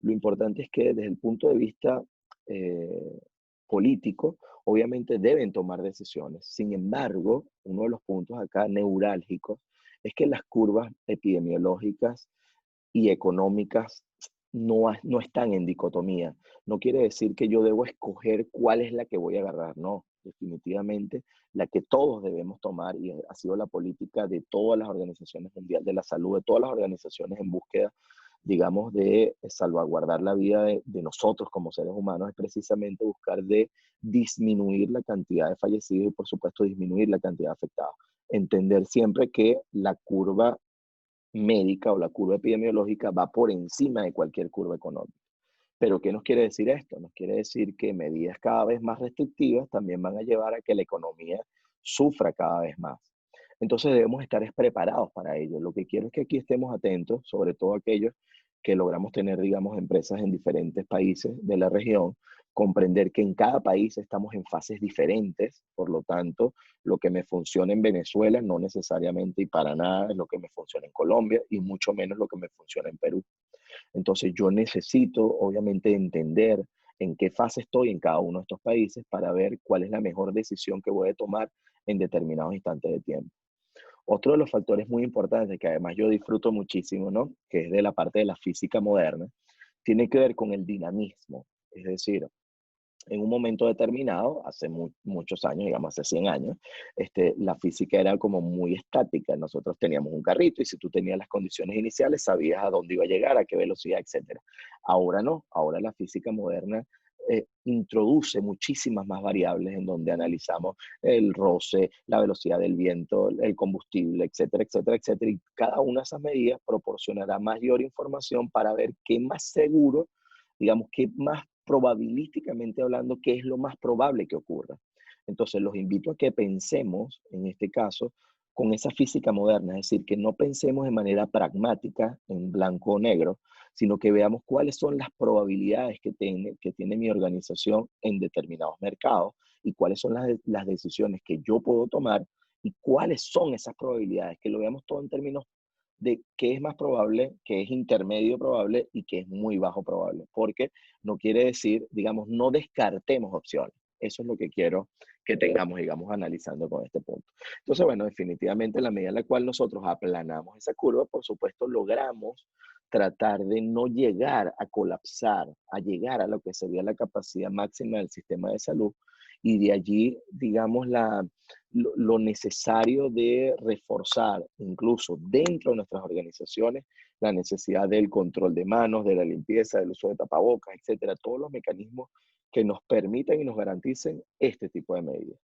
lo importante es que desde el punto de vista eh, político, obviamente deben tomar decisiones. Sin embargo, uno de los puntos acá neurálgicos es que las curvas epidemiológicas y económicas no están en dicotomía. No quiere decir que yo debo escoger cuál es la que voy a agarrar, no. Definitivamente la que todos debemos tomar, y ha sido la política de todas las organizaciones mundiales de la salud, de todas las organizaciones en búsqueda, digamos, de salvaguardar la vida de nosotros como seres humanos, es precisamente buscar de disminuir la cantidad de fallecidos y, por supuesto, disminuir la cantidad de afectados. Entender siempre que la curva médica o la curva epidemiológica va por encima de cualquier curva económica. Pero ¿qué nos quiere decir esto? Nos quiere decir que medidas cada vez más restrictivas también van a llevar a que la economía sufra cada vez más. Entonces debemos estar preparados para ello. Lo que quiero es que aquí estemos atentos, sobre todo aquellos que logramos tener, digamos, empresas en diferentes países de la región, comprender que en cada país estamos en fases diferentes, por lo tanto, lo que me funciona en Venezuela no necesariamente y para nada es lo que me funciona en Colombia y mucho menos lo que me funciona en Perú. Entonces yo necesito, obviamente, entender en qué fase estoy en cada uno de estos países para ver cuál es la mejor decisión que voy a tomar en determinados instantes de tiempo. Otro de los factores muy importantes que además yo disfruto muchísimo, ¿no? Que es de la parte de la física moderna, tiene que ver con el dinamismo. Es decir, en un momento determinado, hace muchos años, digamos hace 100 años, la física era como muy estática. Nosotros teníamos un carrito y si tú tenías las condiciones iniciales, sabías a dónde iba a llegar, a qué velocidad, etcétera. Ahora no, ahora la física moderna introduce muchísimas más variables en donde analizamos el roce, la velocidad del viento, el combustible, etcétera, etcétera, etcétera. Y cada una de esas medidas proporcionará mayor información para ver qué más seguro, digamos, qué más probabilísticamente hablando, qué es lo más probable que ocurra. Entonces, los invito a que pensemos, en este caso, con esa física moderna, es decir, que no pensemos de manera pragmática, en blanco o negro, sino que veamos cuáles son las probabilidades que tiene mi organización en determinados mercados y cuáles son las decisiones que yo puedo tomar y cuáles son esas probabilidades, que lo veamos todo en términos de qué es más probable, qué es intermedio probable y qué es muy bajo probable, porque no quiere decir, digamos, no descartemos opciones. Eso es lo que quiero que tengamos, digamos, analizando con este punto. Entonces, bueno, definitivamente en la medida en la cual nosotros aplanamos esa curva, por supuesto, logramos tratar de no llegar a colapsar, a llegar a lo que sería la capacidad máxima del sistema de salud y de allí, digamos, lo necesario de reforzar, incluso dentro de nuestras organizaciones, la necesidad del control de manos, de la limpieza, del uso de tapabocas, etcétera, todos los mecanismos que nos permitan y nos garanticen este tipo de medidas.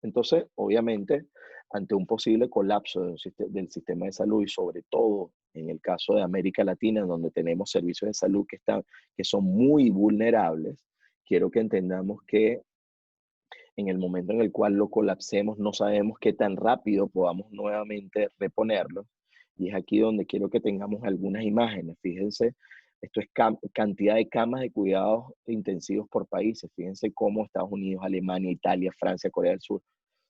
Entonces, obviamente, ante un posible colapso del sistema de salud y sobre todo en el caso de América Latina, donde tenemos servicios de salud que son muy vulnerables, quiero que entendamos que en el momento en el cual lo colapsemos, no sabemos qué tan rápido podamos nuevamente reponerlo. Y es aquí donde quiero que tengamos algunas imágenes. Fíjense, esto es cantidad de camas de cuidados intensivos por países. Fíjense cómo Estados Unidos, Alemania, Italia, Francia, Corea del Sur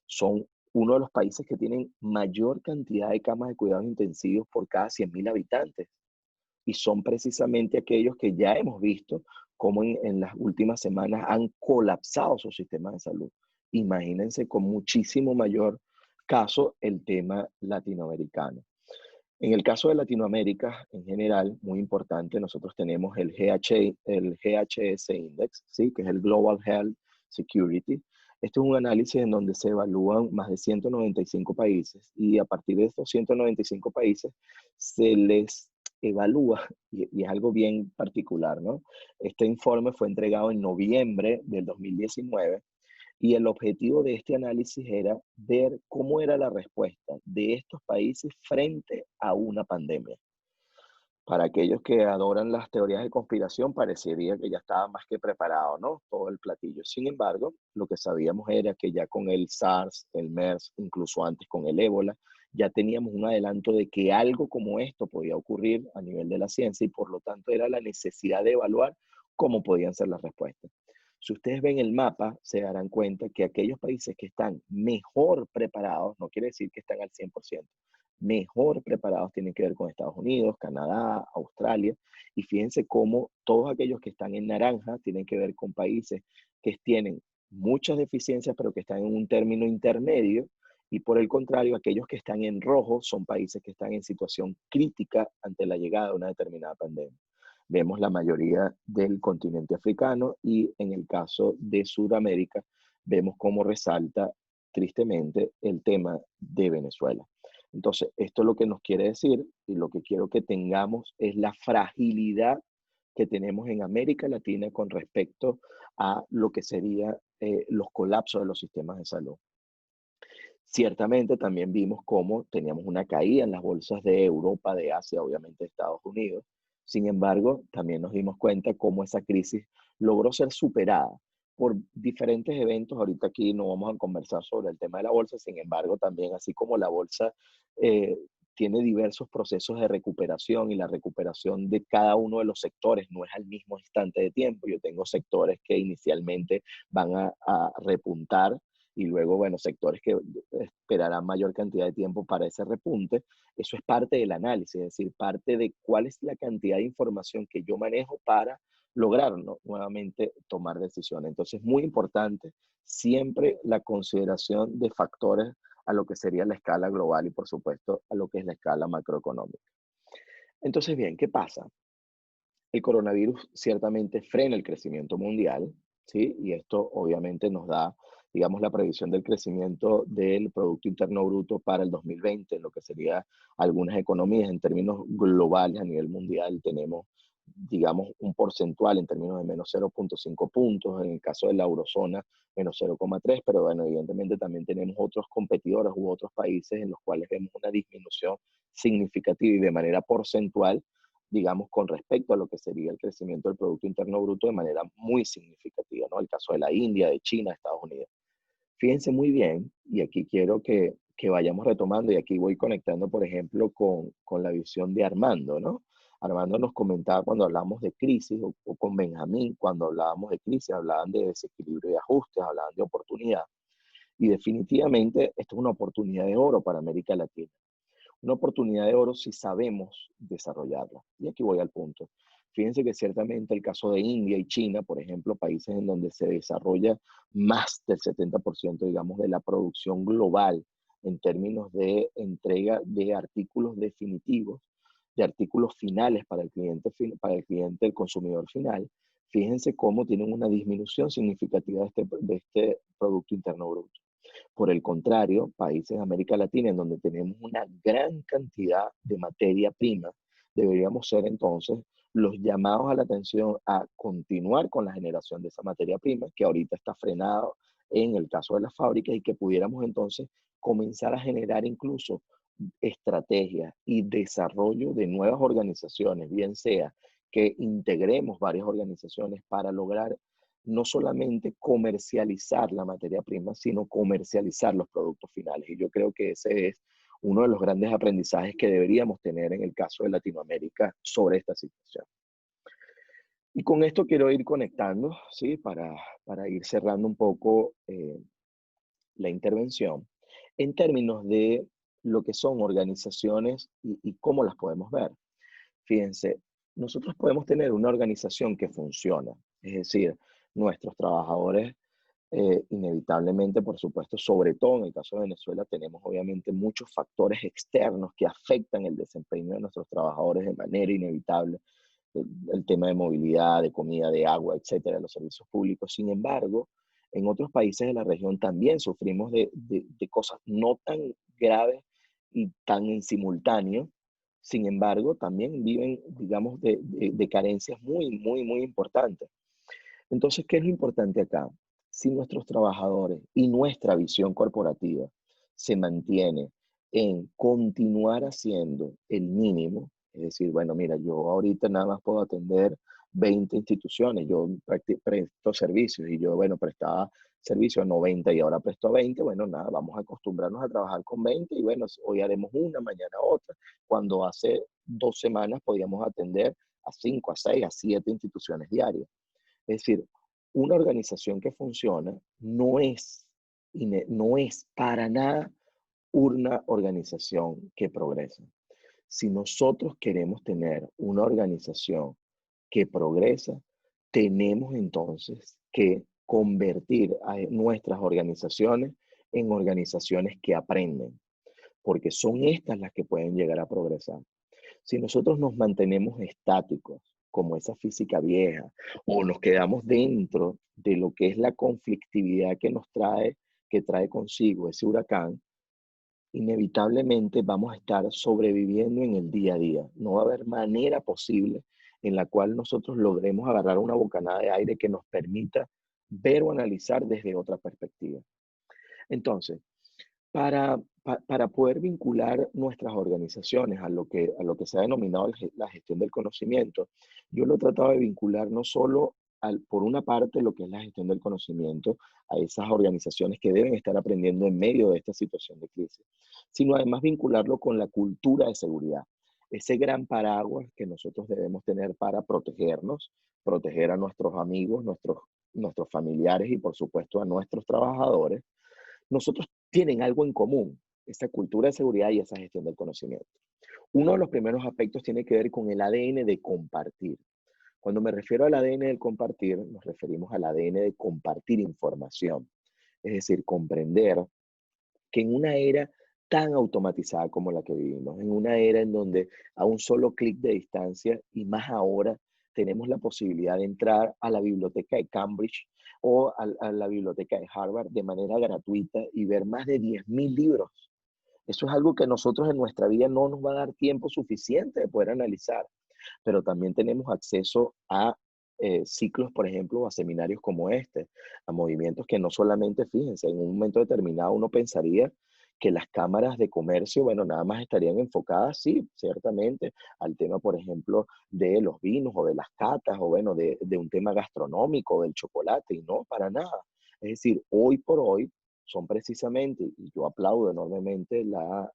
son uno de los países que tienen mayor cantidad de camas de cuidados intensivos por cada 100.000 habitantes y son precisamente aquellos que ya hemos visto cómo en las últimas semanas han colapsado sus sistemas de salud. Imagínense con muchísimo mayor caso el tema latinoamericano. En el caso de Latinoamérica, en general, muy importante, nosotros tenemos el GHS Index, ¿sí? Que es el Global Health Security. Este es un análisis en donde se evalúan más de 195 países y a partir de estos 195 países se les evalúa, y es algo bien particular, ¿no? Este informe fue entregado en noviembre del 2019 y el objetivo de este análisis era ver cómo era la respuesta de estos países frente a una pandemia. Para aquellos que adoran las teorías de conspiración, parecería que ya estaba más que preparado, ¿no? Todo el platillo. Sin embargo, lo que sabíamos era que ya con el SARS, el MERS, incluso antes con el ébola, ya teníamos un adelanto de que algo como esto podía ocurrir a nivel de la ciencia y por lo tanto era la necesidad de evaluar cómo podían ser las respuestas. Si ustedes ven el mapa, se darán cuenta que aquellos países que están mejor preparados, no quiere decir que están al 100%, mejor preparados tienen que ver con Estados Unidos, Canadá, Australia, y fíjense cómo todos aquellos que están en naranja tienen que ver con países que tienen muchas deficiencias, pero que están en un término intermedio, y por el contrario, aquellos que están en rojo son países que están en situación crítica ante la llegada de una determinada pandemia. Vemos la mayoría del continente africano y en el caso de Sudamérica, vemos cómo resalta tristemente el tema de Venezuela. Entonces, esto es lo que nos quiere decir y lo que quiero que tengamos es la fragilidad que tenemos en América Latina con respecto a lo que serían los colapsos de los sistemas de salud. Ciertamente también vimos cómo teníamos una caída en las bolsas de Europa, de Asia, obviamente de Estados Unidos, Sin embargo, también nos dimos cuenta cómo esa crisis logró ser superada por diferentes eventos. Ahorita aquí no vamos a conversar sobre el tema de la bolsa, sin embargo, también así como la bolsa eh, tiene diversos procesos de recuperación y la recuperación de cada uno de los sectores no es al mismo instante de tiempo. Yo tengo sectores que inicialmente van a repuntar y luego, bueno, sectores que esperarán mayor cantidad de tiempo para ese repunte. Eso es parte del análisis, es decir, parte de cuál es la cantidad de información que yo manejo para lograr, ¿no?, nuevamente tomar decisiones. Entonces, muy importante siempre la consideración de factores a lo que sería la escala global y, por supuesto, a lo que es la escala macroeconómica. Entonces, bien, ¿qué pasa? El coronavirus ciertamente frena el crecimiento mundial, ¿sí? Y esto obviamente nos da, digamos, la previsión del crecimiento del Producto Interno Bruto para el 2020, en lo que sería algunas economías en términos globales a nivel mundial. Tenemos, digamos, un porcentual en términos de menos 0,5 puntos, en el caso de la eurozona, menos 0,3, pero bueno, evidentemente también tenemos otros competidores u otros países en los cuales vemos una disminución significativa y de manera porcentual, digamos, con respecto a lo que sería el crecimiento del Producto Interno Bruto de manera muy significativa, ¿no? El caso de la India, de China, de Estados Unidos. Fíjense muy bien, y aquí quiero que vayamos retomando, y aquí voy conectando, por ejemplo, con la visión de Armando, ¿no? Armando nos comentaba cuando hablamos de crisis, o con Benjamín, cuando hablábamos de crisis, hablaban de desequilibrio y ajustes, hablaban de oportunidad. Y definitivamente esto es una oportunidad de oro para América Latina. Una oportunidad de oro si sabemos desarrollarla. Y aquí voy al punto. Fíjense que ciertamente el caso de India y China, por ejemplo, países en donde se desarrolla más del 70%, digamos, de la producción global en términos de entrega de artículos definitivos, de artículos finales para el cliente, el consumidor final. Fíjense cómo tienen una disminución significativa de este Producto Interno Bruto. Por el contrario, países de América Latina, en donde tenemos una gran cantidad de materia prima, deberíamos ser entonces los llamados a la atención a continuar con la generación de esa materia prima, que ahorita está frenado en el caso de las fábricas, y que pudiéramos entonces comenzar a generar incluso estrategias y desarrollo de nuevas organizaciones, bien sea que integremos varias organizaciones para lograr no solamente comercializar la materia prima, sino comercializar los productos finales. Y yo creo que ese es uno de los grandes aprendizajes que deberíamos tener en el caso de Latinoamérica sobre esta situación. Y con esto quiero ir conectando, ¿sí? Para ir cerrando un poco la intervención en términos de lo que son organizaciones y cómo las podemos ver. Fíjense, nosotros podemos tener una organización que funciona, es decir, nuestros trabajadores, inevitablemente, por supuesto, sobre todo en el caso de Venezuela, tenemos obviamente muchos factores externos que afectan el desempeño de nuestros trabajadores de manera inevitable. El tema de movilidad, de comida, de agua, etcétera, los servicios públicos. Sin embargo, en otros países de la región también sufrimos de cosas no tan graves y tan en simultáneo. Sin embargo, también viven, digamos, de carencias muy, muy, muy importantes. Entonces, ¿qué es lo importante acá? Si nuestros trabajadores y nuestra visión corporativa se mantiene en continuar haciendo el mínimo, es decir, bueno, mira, yo ahorita nada más puedo atender 20 instituciones, yo presto servicios y yo, bueno, prestaba servicio a 90 y ahora presto a 20, bueno, nada, vamos a acostumbrarnos a trabajar con 20 y bueno, hoy haremos una, mañana otra, cuando hace 2 semanas podíamos atender a 5, a 6, a 7 instituciones diarias. Es decir, una organización que funciona no es para nada una organización que progresa. Si nosotros queremos tener una organización que progresa, tenemos entonces que convertir a nuestras organizaciones en organizaciones que aprenden, porque son estas las que pueden llegar a progresar. Si nosotros nos mantenemos estáticos, como esa física vieja, o nos quedamos dentro de lo que es la conflictividad que trae consigo ese huracán, inevitablemente vamos a estar sobreviviendo en el día a día. No va a haber manera posible en la cual nosotros logremos agarrar una bocanada de aire que nos permita ver o analizar desde otra perspectiva. Entonces, Para poder vincular nuestras organizaciones a lo que se ha denominado la gestión del conocimiento, yo lo he tratado de vincular no solo por una parte lo que es la gestión del conocimiento a esas organizaciones que deben estar aprendiendo en medio de esta situación de crisis, sino además vincularlo con la cultura de seguridad, ese gran paraguas que nosotros debemos tener para protegernos, proteger a nuestros amigos, nuestros familiares y por supuesto a nuestros trabajadores. Nosotros tienen algo en común, esa cultura de seguridad y esa gestión del conocimiento. Uno de los primeros aspectos tiene que ver con el ADN de compartir. Cuando me refiero al ADN del compartir, nos referimos al ADN de compartir información. Es decir, comprender que en una era tan automatizada como la que vivimos, en una era en donde a un solo clic de distancia y más ahora tenemos la posibilidad de entrar a la biblioteca de Cambridge o a la biblioteca de Harvard de manera gratuita y ver más de 10.000 libros. Eso es algo que nosotros en nuestra vida no nos va a dar tiempo suficiente de poder analizar, pero también tenemos acceso a ciclos, por ejemplo, a seminarios como este, a movimientos que no solamente, fíjense, en un momento determinado uno pensaría que las cámaras de comercio, bueno, nada más estarían enfocadas, sí, ciertamente, al tema, por ejemplo, de los vinos o de las catas o, bueno, de un tema gastronómico, del chocolate, y no, para nada. Es decir, hoy por hoy son precisamente, y yo aplaudo enormemente la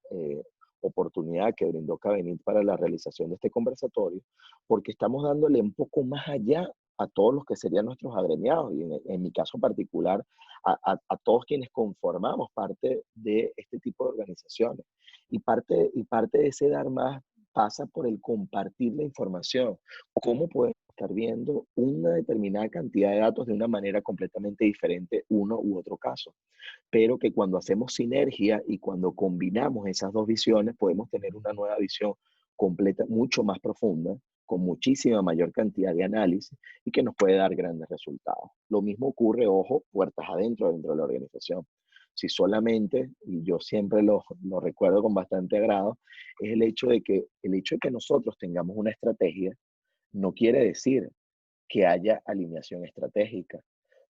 oportunidad que brindó Cabenit para la realización de este conversatorio, porque estamos dándole un poco más allá a todos los que serían nuestros agremiados y en mi caso particular a todos quienes conformamos parte de este tipo de organizaciones. Y parte de ese dar más pasa por el compartir la información. ¿Cómo podemos estar viendo una determinada cantidad de datos de una manera completamente diferente uno u otro caso? Pero que cuando hacemos sinergia y cuando combinamos esas dos visiones, podemos tener una nueva visión completa, mucho más profunda, con muchísima mayor cantidad de análisis y que nos puede dar grandes resultados. Lo mismo ocurre, ojo, puertas adentro dentro de la organización. Si solamente, y yo siempre lo recuerdo con bastante agrado, es el hecho de que nosotros tengamos una estrategia no quiere decir que haya alineación estratégica.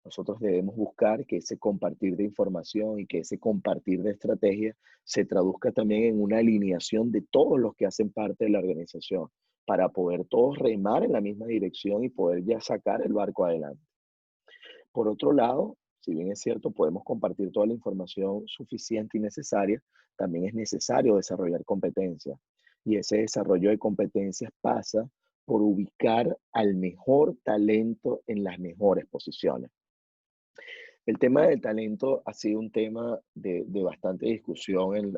Nosotros debemos buscar que ese compartir de información y que ese compartir de estrategia se traduzca también en una alineación de todos los que hacen parte de la organización para poder todos remar en la misma dirección y poder ya sacar el barco adelante. Por otro lado, si bien es cierto, podemos compartir toda la información suficiente y necesaria, también es necesario desarrollar competencias. Y ese desarrollo de competencias pasa por ubicar al mejor talento en las mejores posiciones. El tema del talento ha sido un tema de bastante discusión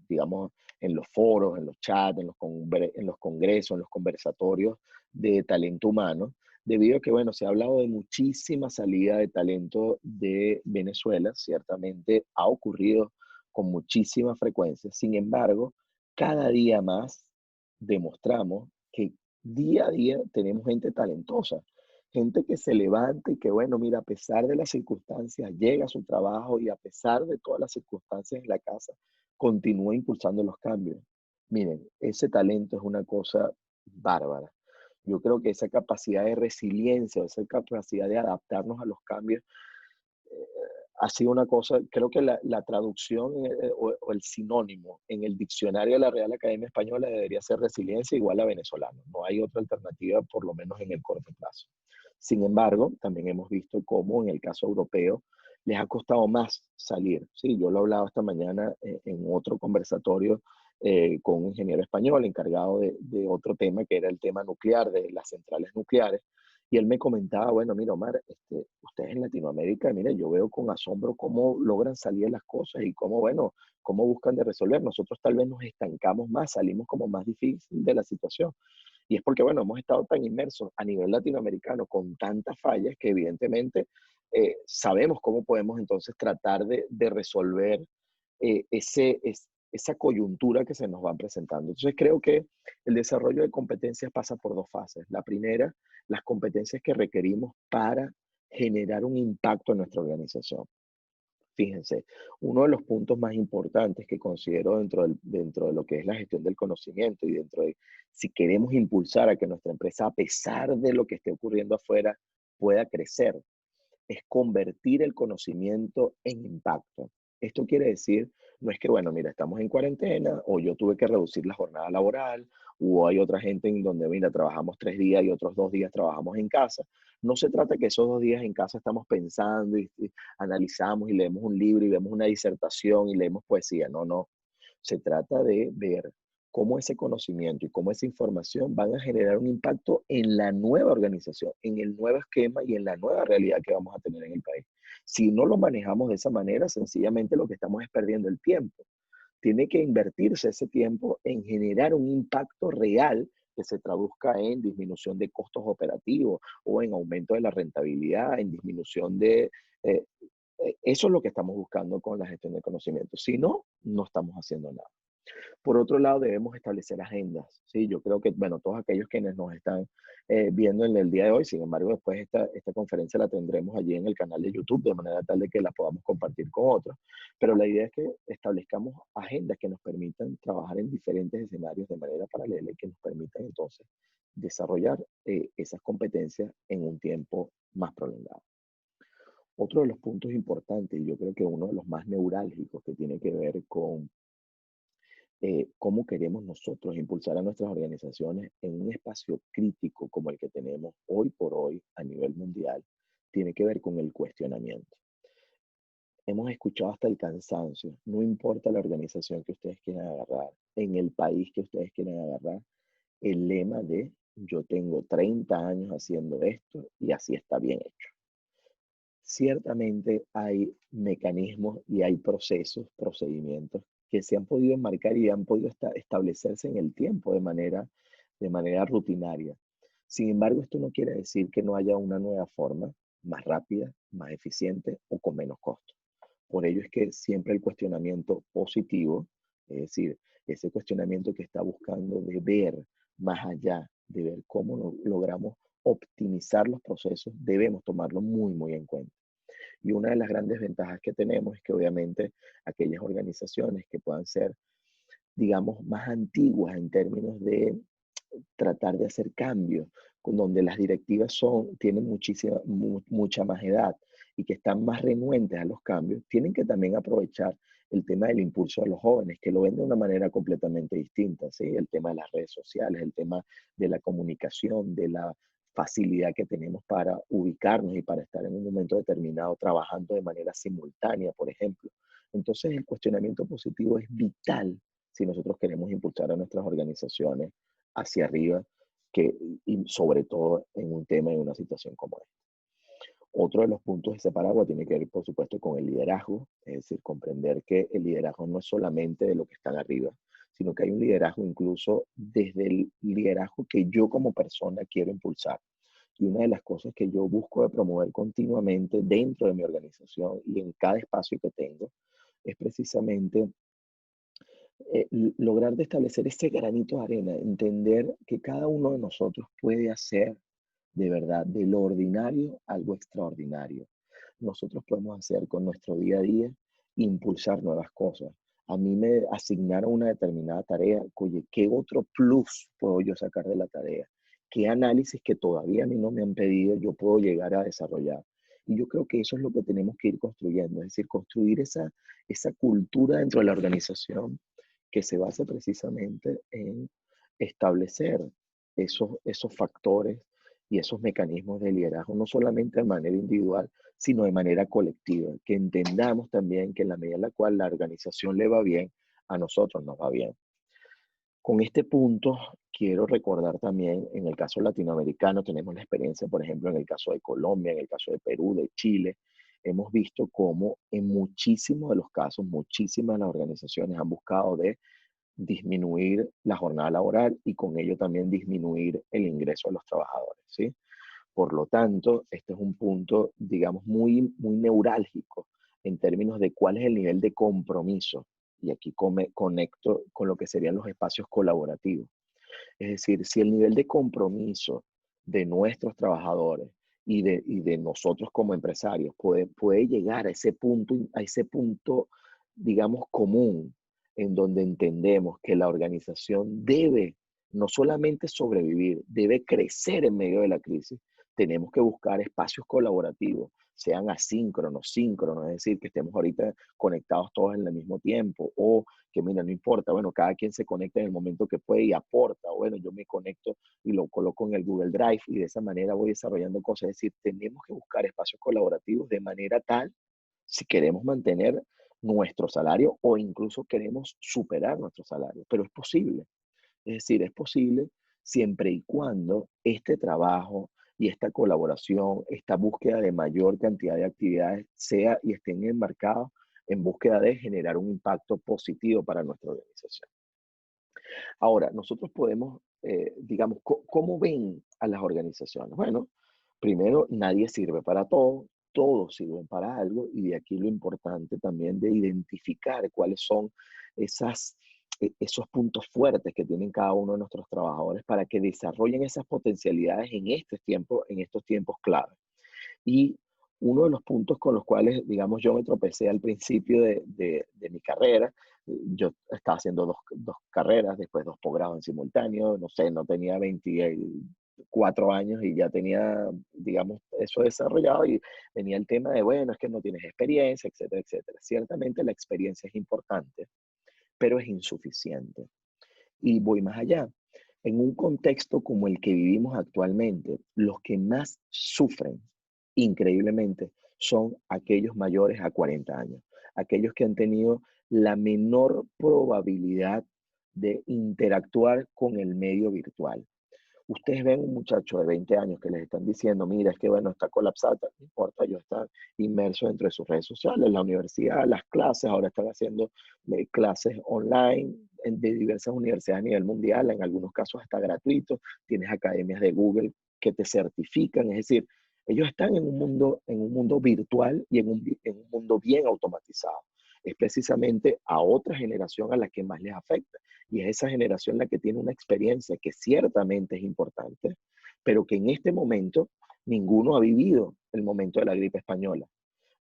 digamos, en los foros, en los chats, en los congresos, en los conversatorios de talento humano, debido a que, bueno, se ha hablado de muchísima salida de talento de Venezuela, ciertamente ha ocurrido con muchísima frecuencia. Sin embargo, cada día más demostramos que día a día tenemos gente talentosa. Gente que se levanta y que, bueno, mira, a pesar de las circunstancias, llega a su trabajo y a pesar de todas las circunstancias en la casa, continúa impulsando los cambios. Miren, ese talento es una cosa bárbara. Yo creo que esa capacidad de resiliencia, esa capacidad de adaptarnos a los cambios, ha sido una cosa, creo que la traducción o el sinónimo en el diccionario de la Real Academia Española debería ser resiliencia igual a venezolano. No hay otra alternativa, por lo menos en el corto plazo. Sin embargo, también hemos visto cómo en el caso europeo les ha costado más salir. Sí, yo lo hablaba esta mañana en otro conversatorio con un ingeniero español encargado de otro tema que era el tema nuclear, de las centrales nucleares. Y él me comentaba, bueno, mira, Omar, ustedes en Latinoamérica, mira, yo veo con asombro cómo logran salir de las cosas y cómo, bueno, cómo buscan de resolver. Nosotros tal vez nos estancamos más, salimos como más difícil de la situación. Y es porque, bueno, hemos estado tan inmersos a nivel latinoamericano con tantas fallas que evidentemente sabemos cómo podemos entonces tratar de resolver esa coyuntura que se nos va presentando. Entonces creo que el desarrollo de competencias pasa por dos fases. La primera, las competencias que requerimos para generar un impacto en nuestra organización. Fíjense, uno de los puntos más importantes que considero dentro de lo que es la gestión del conocimiento y dentro de si queremos impulsar a que nuestra empresa, a pesar de lo que esté ocurriendo afuera, pueda crecer, es convertir el conocimiento en impacto. Esto quiere decir, no es que, bueno, mira, estamos en cuarentena o yo tuve que reducir la jornada laboral o hay otra gente en donde, mira, trabajamos 3 días y otros 2 días trabajamos en casa. No se trata que esos 2 días en casa estamos pensando y analizamos y leemos un libro y vemos una disertación y leemos poesía. No, no. Se trata de ver cómo ese conocimiento y cómo esa información van a generar un impacto en la nueva organización, en el nuevo esquema y en la nueva realidad que vamos a tener en el país. Si no lo manejamos de esa manera, sencillamente lo que estamos es perdiendo el tiempo. Tiene que invertirse ese tiempo en generar un impacto real que se traduzca en disminución de costos operativos o en aumento de la rentabilidad, en disminución de... eso es lo que estamos buscando con la gestión de conocimiento. Si no, no estamos haciendo nada. Por otro lado, debemos establecer agendas, ¿sí? Yo creo que, bueno, todos aquellos quienes nos están viendo en el día de hoy, sin embargo, después esta conferencia la tendremos allí en el canal de YouTube, de manera tal de que la podamos compartir con otros. Pero la idea es que establezcamos agendas que nos permitan trabajar en diferentes escenarios de manera paralela y que nos permitan entonces desarrollar esas competencias en un tiempo más prolongado. Otro de los puntos importantes, y yo creo que uno de los más neurálgicos que tiene que ver con cómo queremos nosotros impulsar a nuestras organizaciones en un espacio crítico como el que tenemos hoy por hoy a nivel mundial, tiene que ver con el cuestionamiento. Hemos escuchado hasta el cansancio, no importa la organización que ustedes quieran agarrar, en el país que ustedes quieran agarrar, el lema de yo tengo 30 años haciendo esto y así está bien hecho. Ciertamente hay mecanismos y hay procesos, procedimientos que se han podido enmarcar y han podido establecerse en el tiempo de manera rutinaria. Sin embargo, esto no quiere decir que no haya una nueva forma más rápida, más eficiente o con menos costo. Por ello es que siempre el cuestionamiento positivo, es decir, ese cuestionamiento que está buscando de ver más allá, de ver cómo logramos optimizar los procesos, debemos tomarlo muy, muy en cuenta. Y una de las grandes ventajas que tenemos es que obviamente aquellas organizaciones que puedan ser, digamos, más antiguas en términos de tratar de hacer cambios, con donde las directivas tienen mucha más edad y que están más renuentes a los cambios, tienen que también aprovechar el tema del impulso de los jóvenes, que lo ven de una manera completamente distinta, ¿sí? El tema de las redes sociales, el tema de la comunicación, de la facilidad que tenemos para ubicarnos y para estar en un momento determinado trabajando de manera simultánea, por ejemplo. Entonces, el cuestionamiento positivo es vital si nosotros queremos impulsar a nuestras organizaciones hacia arriba, y sobre todo en un tema, en una situación como esta. Otro de los puntos de ese paraguas tiene que ver, por supuesto, con el liderazgo, es decir, comprender que el liderazgo no es solamente de lo que están arriba, sino que hay un liderazgo incluso desde el liderazgo que yo como persona quiero impulsar. Y una de las cosas que yo busco de promover continuamente dentro de mi organización y en cada espacio que tengo es precisamente lograr de establecer ese granito de arena, entender que cada uno de nosotros puede hacer de verdad de lo ordinario algo extraordinario. Nosotros podemos hacer con nuestro día a día impulsar nuevas cosas. A mí me asignaron una determinada tarea, oye, ¿qué otro plus puedo yo sacar de la tarea? ¿Qué análisis que todavía a mí no me han pedido yo puedo llegar a desarrollar? Y yo creo que eso es lo que tenemos que ir construyendo, es decir, construir esa cultura dentro de la organización que se basa precisamente en establecer esos factores y esos mecanismos de liderazgo, no solamente de manera individual, sino de manera colectiva, que entendamos también que en la medida en la cual la organización le va bien, a nosotros nos va bien. Con este punto, quiero recordar también, en el caso latinoamericano, tenemos la experiencia, por ejemplo, en el caso de Colombia, en el caso de Perú, de Chile, hemos visto cómo en muchísimos de los casos, muchísimas de las organizaciones han buscado de disminuir la jornada laboral y con ello también disminuir el ingreso de los trabajadores, ¿sí? Por lo tanto, este es un punto, digamos, muy, muy neurálgico en términos de cuál es el nivel de compromiso. Y aquí conecto con lo que serían los espacios colaborativos. Es decir, si el nivel de compromiso de nuestros trabajadores y de nosotros como empresarios puede llegar a ese punto, digamos, común, en donde entendemos que la organización debe no solamente sobrevivir, debe crecer en medio de la crisis, tenemos que buscar espacios colaborativos, sean asíncronos, síncronos, es decir, que estemos ahorita conectados todos en el mismo tiempo, o que mira, no importa, bueno, cada quien se conecta en el momento que puede y aporta, o bueno, yo me conecto y lo coloco en el Google Drive y de esa manera voy desarrollando cosas, es decir, tenemos que buscar espacios colaborativos de manera tal, si queremos mantener nuestro salario o incluso queremos superar nuestro salario, pero es posible. Es decir, es posible siempre y cuando este trabajo y esta colaboración, esta búsqueda de mayor cantidad de actividades sea y estén enmarcados en búsqueda de generar un impacto positivo para nuestra organización. Ahora, nosotros podemos, digamos, ¿cómo ven a las organizaciones? Bueno, primero, nadie sirve para todo, todos sirven para algo y de aquí lo importante también de identificar cuáles son esos puntos fuertes que tienen cada uno de nuestros trabajadores para que desarrollen esas potencialidades en estos tiempos clave. Y uno de los puntos con los cuales, digamos, yo me tropecé al principio de mi carrera, yo estaba haciendo dos carreras, después dos posgrados en simultáneo, no sé, no tenía 24 años y ya tenía, digamos, eso desarrollado y venía el tema de, bueno, es que no tienes experiencia, etcétera, etcétera. Ciertamente la experiencia es importante, pero es insuficiente. Y voy más allá. En un contexto como el que vivimos actualmente, los que más sufren, increíblemente, son aquellos mayores a 40 años, aquellos que han tenido la menor probabilidad de interactuar con el medio virtual. Ustedes ven un muchacho de 20 años que les están diciendo, mira, es que bueno, está colapsada, no importa, yo está inmerso dentro de sus redes sociales, la universidad, las clases, ahora están haciendo clases online de diversas universidades a nivel mundial, en algunos casos hasta gratuitos, tienes academias de Google que te certifican, es decir, ellos están en un mundo virtual y en un mundo bien automatizado. Es precisamente a otra generación a la que más les afecta. Y es esa generación la que tiene una experiencia que ciertamente es importante, pero que en este momento ninguno ha vivido el momento de la gripe española.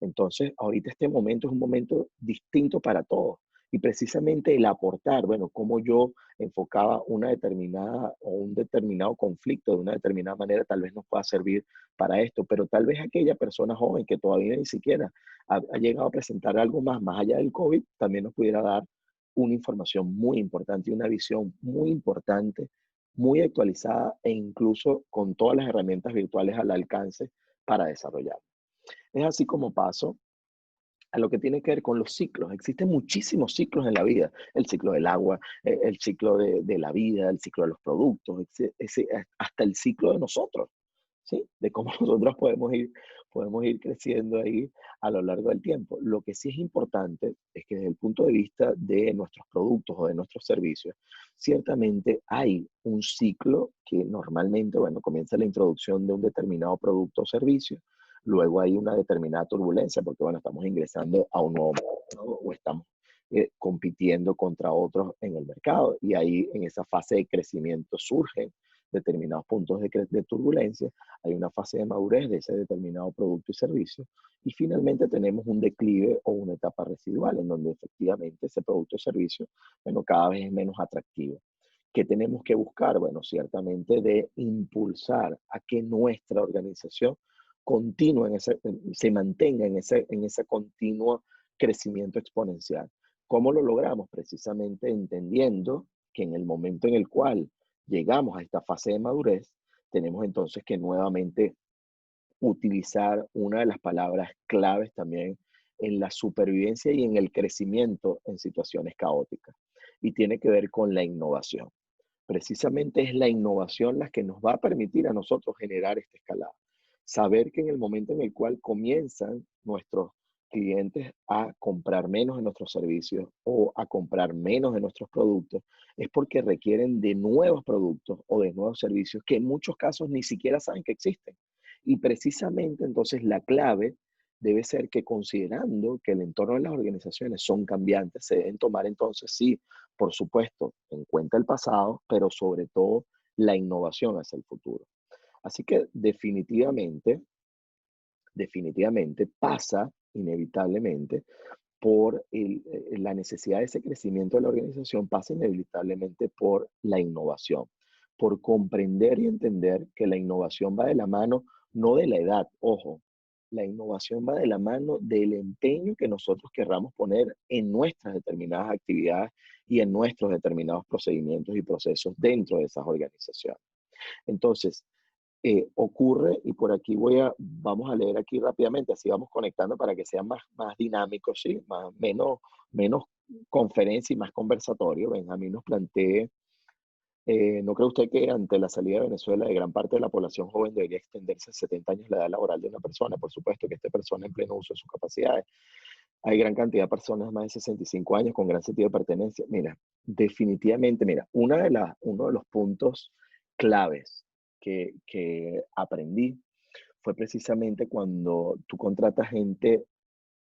Entonces, ahorita este momento es un momento distinto para todos. Y precisamente el aportar, bueno, cómo yo enfocaba una determinada o un determinado conflicto de una determinada manera, tal vez nos pueda servir para esto, pero tal vez aquella persona joven que todavía ni siquiera ha llegado a presentar algo más allá del COVID, también nos pudiera dar una información muy importante y una visión muy importante, muy actualizada e incluso con todas las herramientas virtuales al alcance para desarrollar. Es así como paso a lo que tiene que ver con los ciclos. Existen muchísimos ciclos en la vida. El ciclo del agua, el ciclo de la vida, el ciclo de los productos, hasta el ciclo de nosotros, ¿sí? De cómo nosotros podemos ir creciendo ahí a lo largo del tiempo. Lo que sí es importante es que desde el punto de vista de nuestros productos o de nuestros servicios, ciertamente hay un ciclo que normalmente, bueno, comienza la introducción de un determinado producto o servicio, luego hay una determinada turbulencia porque, bueno, estamos ingresando a un nuevo mercado o estamos compitiendo contra otros en el mercado y ahí en esa fase de crecimiento surgen determinados puntos de turbulencia, hay una fase de madurez de ese determinado producto y servicio y finalmente tenemos un declive o una etapa residual en donde efectivamente ese producto o servicio, bueno, cada vez es menos atractivo. ¿Qué tenemos que buscar? Bueno, ciertamente de impulsar a que nuestra organización continúe se mantenga en ese continuo crecimiento exponencial. ¿Cómo lo logramos? Precisamente entendiendo que en el momento en el cual llegamos a esta fase de madurez, tenemos entonces que nuevamente utilizar una de las palabras claves también en la supervivencia y en el crecimiento en situaciones caóticas. Y tiene que ver con la innovación. Precisamente es la innovación la que nos va a permitir a nosotros generar esta escalada. Saber que en el momento en el cual comienzan nuestros clientes a comprar menos de nuestros servicios o a comprar menos de nuestros productos, es porque requieren de nuevos productos o de nuevos servicios que en muchos casos ni siquiera saben que existen. Y precisamente entonces la clave debe ser que considerando que el entorno de las organizaciones son cambiantes, se deben tomar entonces, sí, por supuesto, en cuenta el pasado, pero sobre todo la innovación hacia el futuro. Así que definitivamente pasa inevitablemente por la necesidad de ese crecimiento de la organización, pasa inevitablemente por la innovación, por comprender y entender que la innovación va de la mano no de la edad, ojo. La innovación va de la mano del empeño que nosotros querramos poner en nuestras determinadas actividades y en nuestros determinados procedimientos y procesos dentro de esas organizaciones. Entonces, ocurre, y por aquí vamos a leer aquí rápidamente, así vamos conectando para que sea más dinámico, ¿sí? Menos conferencia y más conversatorio. Benjamín nos plantea, ¿no cree usted que ante la salida de Venezuela de gran parte de la población joven debería extenderse a 70 años la edad laboral de una persona? Por supuesto que esta persona en pleno uso de sus capacidades. Hay gran cantidad de personas más de 65 años con gran sentido de pertenencia. Mira, definitivamente, mira, uno de los puntos claves que aprendí fue precisamente cuando tú contratas gente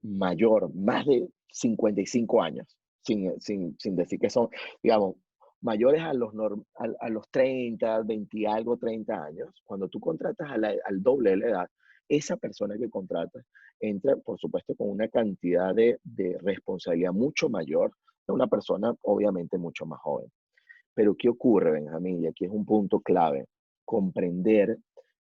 mayor, más de 55 años, sin decir que son, digamos, mayores a los 30, 20 y algo, 30 años. Cuando tú contratas al doble de la edad, esa persona que contratas entra, por supuesto, con una cantidad de responsabilidad mucho mayor de una persona, obviamente, mucho más joven. Pero ¿qué ocurre, Benjamín? Y aquí es un punto clave, comprender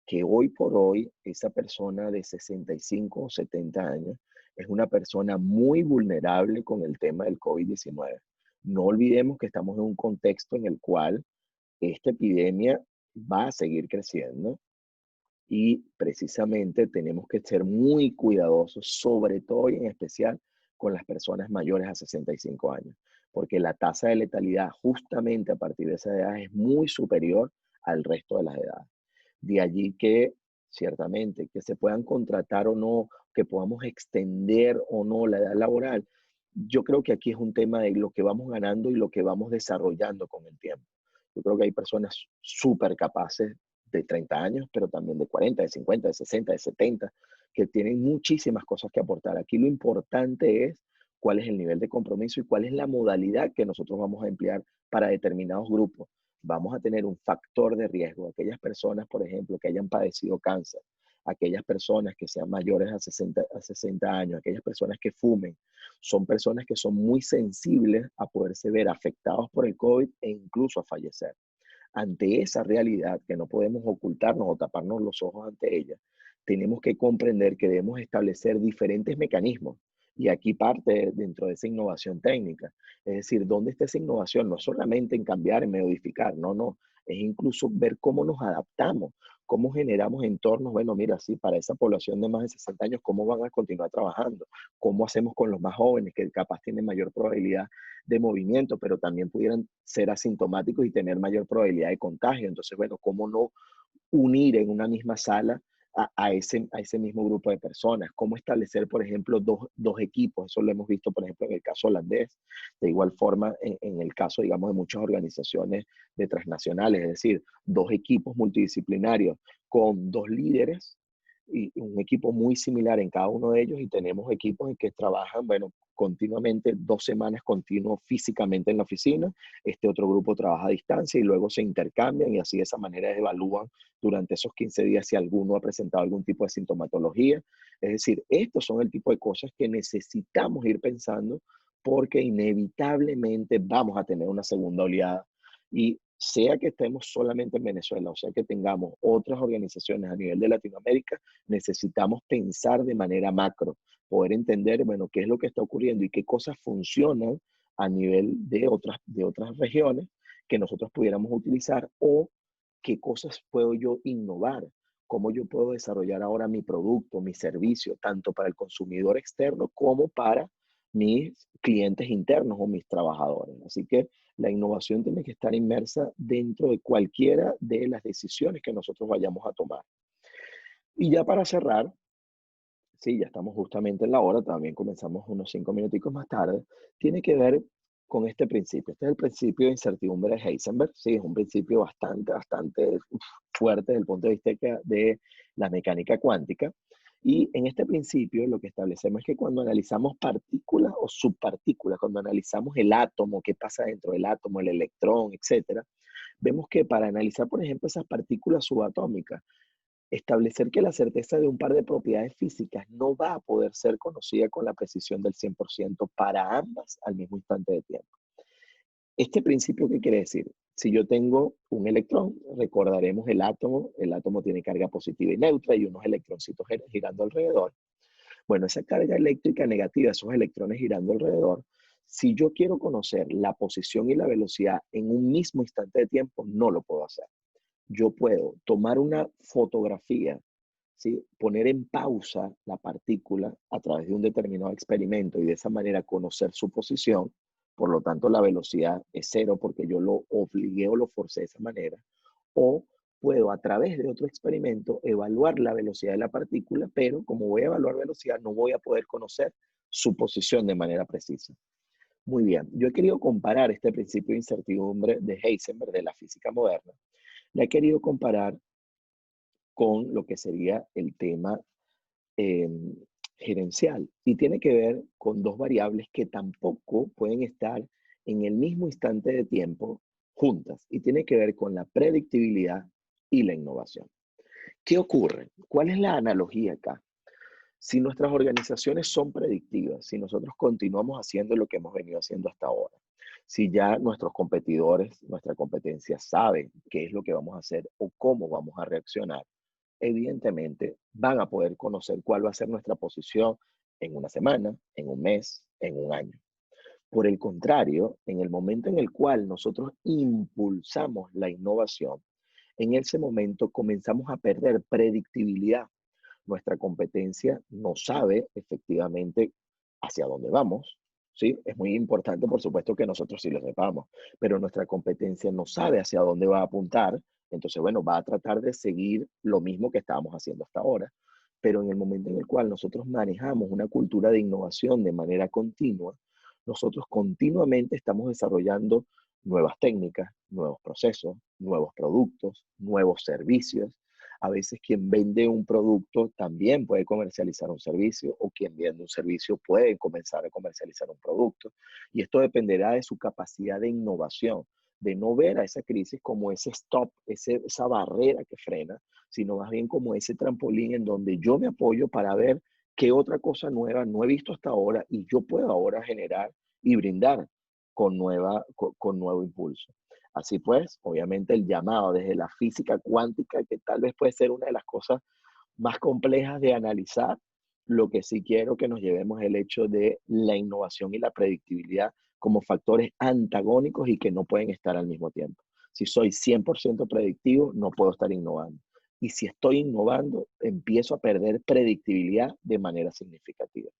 que hoy por hoy esa persona de 65 o 70 años es una persona muy vulnerable con el tema del COVID-19. No olvidemos que estamos en un contexto en el cual esta epidemia va a seguir creciendo y precisamente tenemos que ser muy cuidadosos, sobre todo y en especial con las personas mayores a 65 años, porque la tasa de letalidad justamente a partir de esa edad es muy superior al resto de las edades. De allí que ciertamente que se puedan contratar o no, que podamos extender o no la edad laboral, yo creo que aquí es un tema de lo que vamos ganando y lo que vamos desarrollando con el tiempo. Yo creo que hay personas súper capaces de 30 años, pero también de 40, de 50, de 60, de 70, que tienen muchísimas cosas que aportar. Aquí lo importante es cuál es el nivel de compromiso y cuál es la modalidad que nosotros vamos a emplear para determinados grupos. Vamos a tener un factor de riesgo. Aquellas personas, por ejemplo, que hayan padecido cáncer, aquellas personas que sean mayores a 60 años, aquellas personas que fumen, son personas que son muy sensibles a poderse ver afectados por el COVID e incluso a fallecer. Ante esa realidad que no podemos ocultarnos o taparnos los ojos ante ella, tenemos que comprender que debemos establecer diferentes mecanismos. Y aquí parte dentro de esa innovación técnica. Es decir, ¿dónde está esa innovación? No solamente en cambiar, en modificar, no. Es incluso ver cómo nos adaptamos, cómo generamos entornos. Bueno, mira, sí, para esa población de más de 60 años, ¿cómo van a continuar trabajando? ¿Cómo hacemos con los más jóvenes que capaz tienen mayor probabilidad de movimiento, pero también pudieran ser asintomáticos y tener mayor probabilidad de contagio? Entonces, bueno, ¿cómo no unir en una misma sala a ese mismo grupo de personas? ¿Cómo establecer, por ejemplo, dos equipos? Eso lo hemos visto, por ejemplo, en el caso holandés. De igual forma, en el caso, digamos, de muchas organizaciones de transnacionales, es decir, dos equipos multidisciplinarios con dos líderes y un equipo muy similar en cada uno de ellos, y tenemos equipos en que trabajan, bueno, continuamente 2 semanas continuos físicamente en la oficina, este otro grupo trabaja a distancia y luego se intercambian y así de esa manera evalúan durante esos 15 días si alguno ha presentado algún tipo de sintomatología. Es decir, estos son el tipo de cosas que necesitamos ir pensando porque inevitablemente vamos a tener una segunda oleada y sea que estemos solamente en Venezuela o sea que tengamos otras organizaciones a nivel de Latinoamérica, necesitamos pensar de manera macro, poder entender, bueno, qué es lo que está ocurriendo y qué cosas funcionan a nivel de otras regiones que nosotros pudiéramos utilizar o qué cosas puedo yo innovar, cómo yo puedo desarrollar ahora mi producto, mi servicio, tanto para el consumidor externo como para mis clientes internos o mis trabajadores. Así que la innovación tiene que estar inmersa dentro de cualquiera de las decisiones que nosotros vayamos a tomar. Y ya para cerrar, sí, ya estamos justamente en la hora, también comenzamos unos 5 minuticos más tarde, tiene que ver con este principio. Este es el principio de incertidumbre de Heisenberg, sí, es un principio bastante fuerte desde el punto de vista de la mecánica cuántica. Y en este principio lo que establecemos es que cuando analizamos partículas o subpartículas, cuando analizamos el átomo, qué pasa dentro del átomo, el electrón, etcétera, vemos que para analizar, por ejemplo, esas partículas subatómicas, establecer que la certeza de un par de propiedades físicas no va a poder ser conocida con la precisión del 100% para ambas al mismo instante de tiempo. ¿Este principio qué quiere decir? Si yo tengo un electrón, recordaremos el átomo tiene carga positiva y neutra y unos electroncitos girando alrededor. Bueno, esa carga eléctrica negativa, esos electrones girando alrededor, si yo quiero conocer la posición y la velocidad en un mismo instante de tiempo, no lo puedo hacer. Yo puedo tomar una fotografía, ¿sí? Poner en pausa la partícula a través de un determinado experimento y de esa manera conocer su posición. Por lo tanto, la velocidad es cero porque yo lo obligué o lo forcé de esa manera. O puedo a través de otro experimento evaluar la velocidad de la partícula, pero como voy a evaluar velocidad, no voy a poder conocer su posición de manera precisa. Muy bien, yo he querido comparar este principio de incertidumbre de Heisenberg de la física moderna. La he querido comparar con lo que sería el tema eh, gerencial y tiene que ver con dos variables que tampoco pueden estar en el mismo instante de tiempo juntas y tiene que ver con la predictibilidad y la innovación. ¿Qué ocurre? ¿Cuál es la analogía acá? Si nuestras organizaciones son predictivas, si nosotros continuamos haciendo lo que hemos venido haciendo hasta ahora, si ya nuestros competidores, nuestra competencia sabe qué es lo que vamos a hacer o cómo vamos a reaccionar, evidentemente van a poder conocer cuál va a ser nuestra posición en una semana, en un mes, en un año. Por el contrario, en el momento en el cual nosotros impulsamos la innovación, en ese momento comenzamos a perder predictibilidad. Nuestra competencia no sabe efectivamente hacia dónde vamos, ¿sí? Es muy importante, por supuesto, que nosotros sí lo sepamos, pero nuestra competencia no sabe hacia dónde va a apuntar, entonces, bueno, va a tratar de seguir lo mismo que estábamos haciendo hasta ahora, pero en el momento en el cual nosotros manejamos una cultura de innovación de manera continua, nosotros continuamente estamos desarrollando nuevas técnicas, nuevos procesos, nuevos productos, nuevos servicios. A veces quien vende un producto también puede comercializar un servicio o quien vende un servicio puede comenzar a comercializar un producto. Y esto dependerá de su capacidad de innovación, de no ver a esa crisis como ese stop, esa barrera que frena, sino más bien como ese trampolín en donde yo me apoyo para ver qué otra cosa nueva no he visto hasta ahora y yo puedo ahora generar y brindar con nuevo impulso. Así pues, obviamente el llamado desde la física cuántica, que tal vez puede ser una de las cosas más complejas de analizar, lo que sí quiero que nos llevemos es el hecho de la innovación y la predictibilidad como factores antagónicos y que no pueden estar al mismo tiempo. Si soy 100% predictivo, no puedo estar innovando. Y si estoy innovando, empiezo a perder predictibilidad de manera significativa.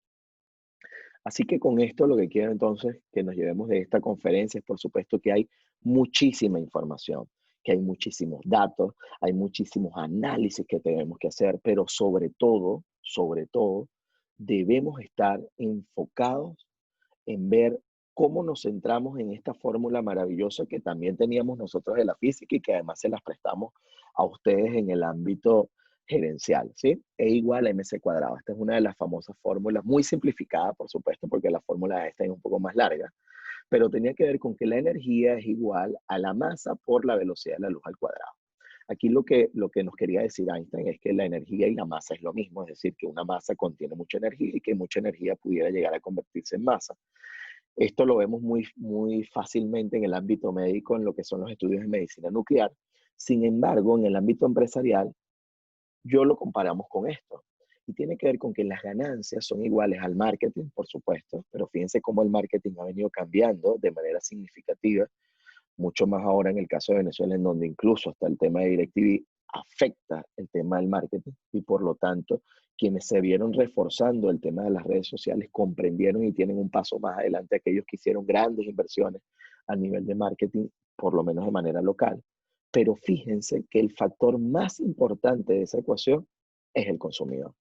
Así que con esto lo que quiero entonces que nos llevemos de esta conferencia es por supuesto que hay muchísima información, que hay muchísimos datos, hay muchísimos análisis que tenemos que hacer, pero sobre todo, debemos estar enfocados en ver cómo nos centramos en esta fórmula maravillosa que también teníamos nosotros de la física y que además se las prestamos a ustedes en el ámbito gerencial, ¿sí? E igual a mc cuadrado. Esta es una de las famosas fórmulas, muy simplificada, por supuesto, porque la fórmula esta es un poco más larga, pero tenía que ver con que la energía es igual a la masa por la velocidad de la luz al cuadrado. Aquí lo que nos quería decir Einstein es que la energía y la masa es lo mismo, es decir, que una masa contiene mucha energía y que mucha energía pudiera llegar a convertirse en masa. Esto lo vemos muy fácilmente en el ámbito médico, en lo que son los estudios de medicina nuclear. Sin embargo, en el ámbito empresarial, yo lo comparamos con esto. Y tiene que ver con que las ganancias son iguales al marketing, por supuesto, pero fíjense cómo el marketing ha venido cambiando de manera significativa, mucho más ahora en el caso de Venezuela, en donde incluso hasta el tema de DirecTV afecta el tema del marketing y por lo tanto quienes se vieron reforzando el tema de las redes sociales comprendieron y tienen un paso más adelante aquellos que hicieron grandes inversiones a nivel de marketing, por lo menos de manera local. Pero fíjense que el factor más importante de esa ecuación es el consumidor.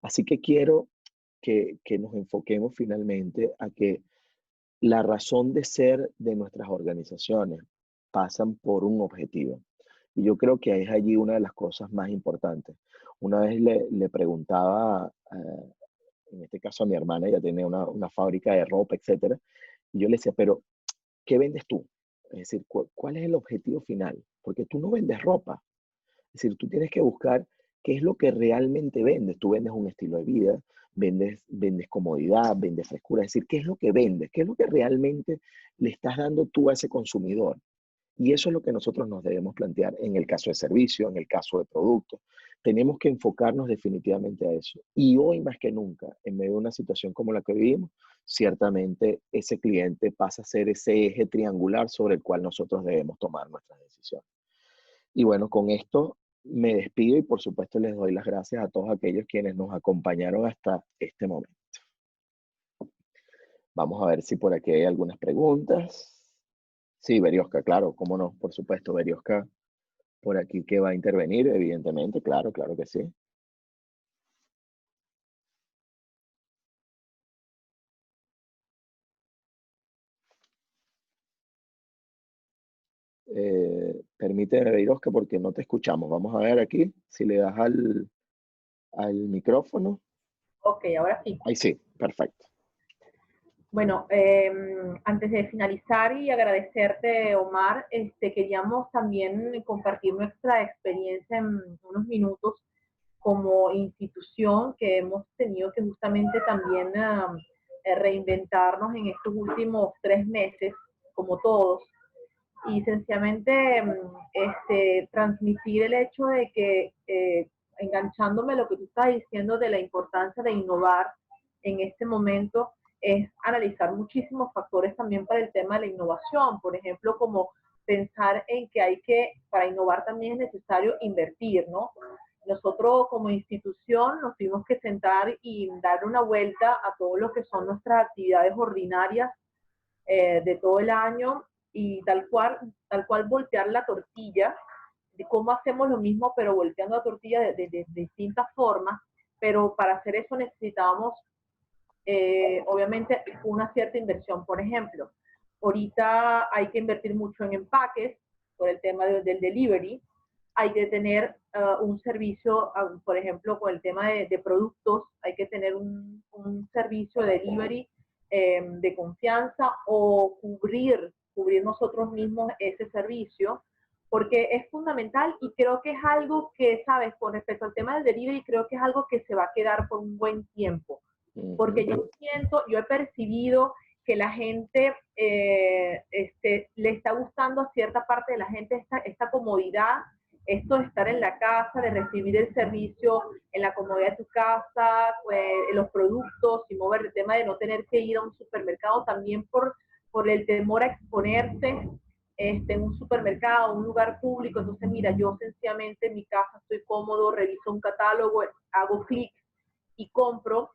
Así que quiero que nos enfoquemos finalmente a que la razón de ser de nuestras organizaciones pasan por un objetivo. Y yo creo que es allí una de las cosas más importantes. Una vez le preguntaba, en este caso a mi hermana, ella tiene una fábrica de ropa, etcétera, y yo le decía, pero ¿qué vendes tú? Es decir, ¿cuál es el objetivo final? Porque tú no vendes ropa. Es decir, tú tienes que buscar qué es lo que realmente vendes. Tú vendes un estilo de vida, vendes comodidad, vendes frescura. Es decir, ¿qué es lo que vendes? ¿Qué es lo que realmente le estás dando tú a ese consumidor? Y eso es lo que nosotros nos debemos plantear en el caso de servicio, en el caso de producto. Tenemos que enfocarnos definitivamente a eso. Y hoy más que nunca, en medio de una situación como la que vivimos, ciertamente ese cliente pasa a ser ese eje triangular sobre el cual nosotros debemos tomar nuestras decisiones. Y bueno, con esto me despido y por supuesto les doy las gracias a todos aquellos quienes nos acompañaron hasta este momento. Vamos a ver si por aquí hay algunas preguntas. Sí, Berioska, claro, cómo no, por supuesto, Berioska por aquí que va a intervenir, evidentemente, claro, claro que sí. Permíteme, Berioska, porque no te escuchamos. Vamos a ver aquí, si le das al micrófono. Ok, ahora sí. Ahí sí, perfecto. Bueno, antes de finalizar y agradecerte, Omar, queríamos también compartir nuestra experiencia en unos minutos como institución que hemos tenido que justamente también reinventarnos en estos últimos 3 meses, como todos, y sencillamente transmitir el hecho de que, enganchándome lo que tú estás diciendo de la importancia de innovar en este momento, es analizar muchísimos factores también para el tema de la innovación. Por ejemplo, como pensar en que para innovar también es necesario invertir, ¿no? Nosotros como institución nos tuvimos que sentar y dar una vuelta a todo lo que son nuestras actividades ordinarias de todo el año y tal cual voltear la tortilla, de cómo hacemos lo mismo pero volteando la tortilla de distintas formas, pero para hacer eso necesitábamos obviamente una cierta inversión. Por ejemplo, ahorita hay que invertir mucho en empaques por el tema del delivery, hay que tener un servicio, por ejemplo, con el tema de productos, hay que tener un servicio de delivery de confianza o cubrir nosotros mismos ese servicio, porque es fundamental y creo que es algo que, sabes, con respecto al tema del delivery, creo que es algo que se va a quedar por un buen tiempo, porque yo he percibido que la gente le está gustando a cierta parte de la gente esta comodidad, esto de estar en la casa, de recibir el servicio en la comodidad de tu casa, los productos y mover el tema de no tener que ir a un supermercado también por el temor a exponerse en un supermercado, un lugar público. Entonces, mira, yo sencillamente en mi casa estoy cómodo, reviso un catálogo, hago clic y compro,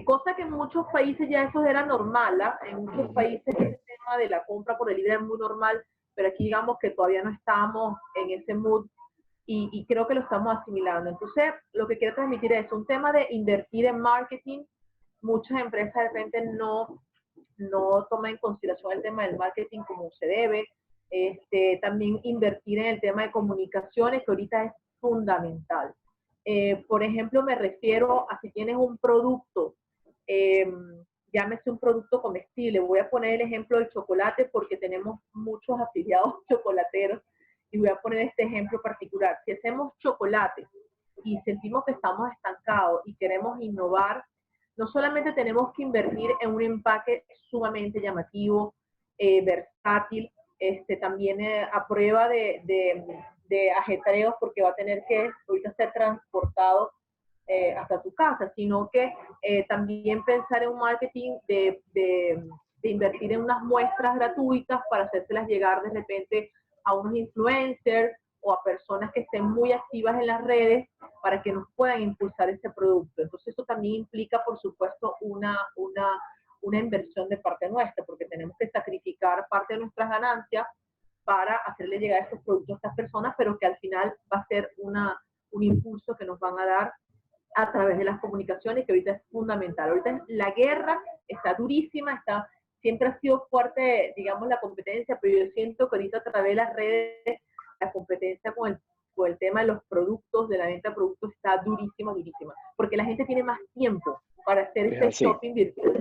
cosa que en muchos países ya eso era normal, ¿eh? En muchos países ese tema de la compra por delivery es muy normal, pero aquí digamos que todavía no estamos en ese mood y creo que lo estamos asimilando. Entonces, lo que quiero transmitir es un tema de invertir en marketing. Muchas empresas de repente no toman en consideración el tema del marketing como se debe. También invertir en el tema de comunicaciones, que ahorita es fundamental. Por ejemplo, me refiero a si tienes un producto, eh, llámese un producto comestible. Voy a poner el ejemplo del chocolate porque tenemos muchos afiliados chocolateros y voy a poner este ejemplo particular. Si hacemos chocolate y sentimos que estamos estancados y queremos innovar, no solamente tenemos que invertir en un empaque sumamente llamativo, versátil, también a prueba de ajetreos, porque va a tener que ahorita ser transportado hasta tu casa, sino que también pensar en un marketing de invertir en unas muestras gratuitas para hacérselas llegar de repente a unos influencers o a personas que estén muy activas en las redes para que nos puedan impulsar este producto. Entonces eso también implica, por supuesto, una inversión de parte nuestra, porque tenemos que sacrificar parte de nuestras ganancias para hacerle llegar estos productos a estas personas, pero que al final va a ser un impulso que nos van a dar a través de las comunicaciones, que ahorita es fundamental. Ahorita la guerra está durísima, siempre ha sido fuerte, digamos, la competencia, pero yo siento que ahorita a través de las redes, la competencia con el tema de los productos, de la venta de productos, está durísima, durísima, porque la gente tiene más tiempo para hacer este shopping virtual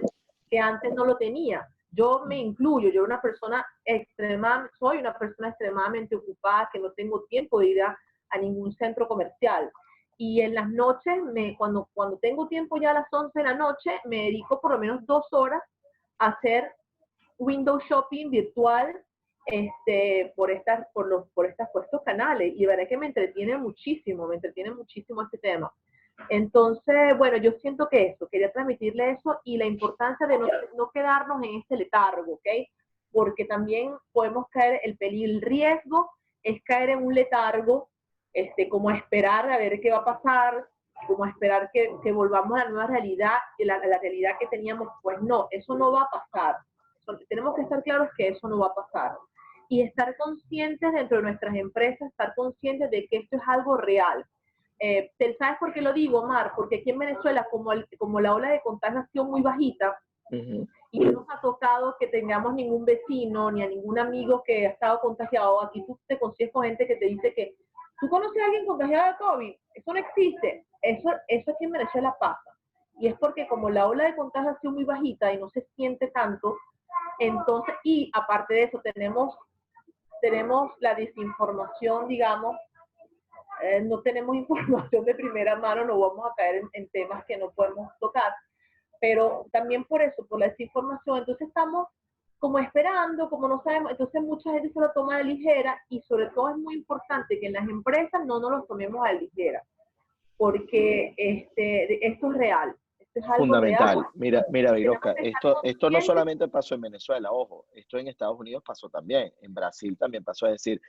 que antes no lo tenía. Yo me incluyo, soy una persona extremadamente ocupada, que no tengo tiempo de ir a ningún centro comercial. Y en las noches, cuando tengo tiempo ya a las 11 de la noche, me dedico por lo menos 2 horas a hacer window shopping virtual por estos canales. Y la verdad que me entretiene muchísimo este tema. Entonces, bueno, yo siento que eso, quería transmitirle eso y la importancia de no quedarnos en este letargo, ¿ok? Porque también podemos caer, el riesgo es caer en un letargo, como a esperar a ver qué va a pasar, como a esperar que volvamos a la nueva realidad, la realidad que teníamos. Pues no, eso no va a pasar. Tenemos que estar claros que eso no va a pasar. Y estar conscientes dentro de nuestras empresas, estar conscientes de que esto es algo real. ¿Sabes por qué lo digo, Omar? Porque aquí en Venezuela, como la ola de contagio ha sido muy bajita, y no nos ha tocado que tengamos ningún vecino ni a ningún amigo que ha estado contagiado. Aquí tú te consigues con gente que te dice que tú conoces a alguien contagiado de COVID. Eso no existe. Eso aquí en Venezuela pasa. Y es porque como la ola de contagio ha sido muy bajita y no se siente tanto, entonces, y aparte de eso tenemos la desinformación, digamos, no tenemos información de primera mano, no vamos a caer en temas que no podemos tocar, pero también por eso, por la desinformación, entonces estamos como esperando, como no sabemos, entonces mucha gente se lo toma a la ligera y sobre todo es muy importante que en las empresas no nos lo tomemos a la ligera, porque esto es real, esto es algo Fundamental. real. Mira, Viroska, esto no conscientes. solamente pasó en Venezuela, ojo, esto en Estados Unidos pasó también, en Brasil también pasó, es decir,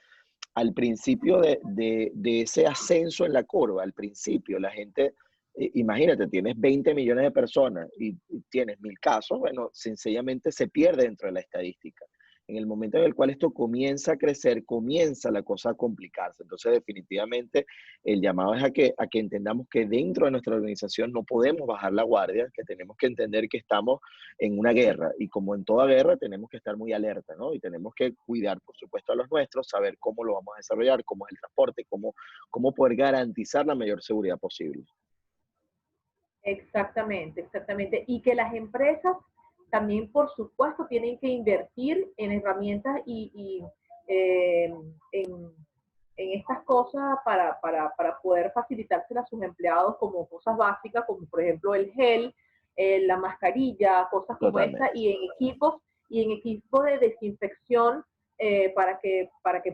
al principio de ese ascenso en la curva, al principio la gente, imagínate, tienes 20 millones de personas y tienes 1000 casos, bueno, sencillamente se pierde dentro de la estadística. En el momento en el cual esto comienza a crecer, comienza la cosa a complicarse. Entonces, definitivamente, el llamado es a que entendamos que dentro de nuestra organización no podemos bajar la guardia, que tenemos que entender que estamos en una guerra y como en toda guerra tenemos que estar muy alerta, ¿no? Y tenemos que cuidar, por supuesto, a los nuestros, saber cómo lo vamos a desarrollar, cómo es el transporte, cómo poder garantizar la mayor seguridad posible. Exactamente. Y que las empresas también, por supuesto, tienen que invertir en herramientas y en estas cosas para poder facilitárselas a sus empleados como cosas básicas, como por ejemplo el gel, la mascarilla, cosas como esta, Totalmente. y en equipos de desinfección para que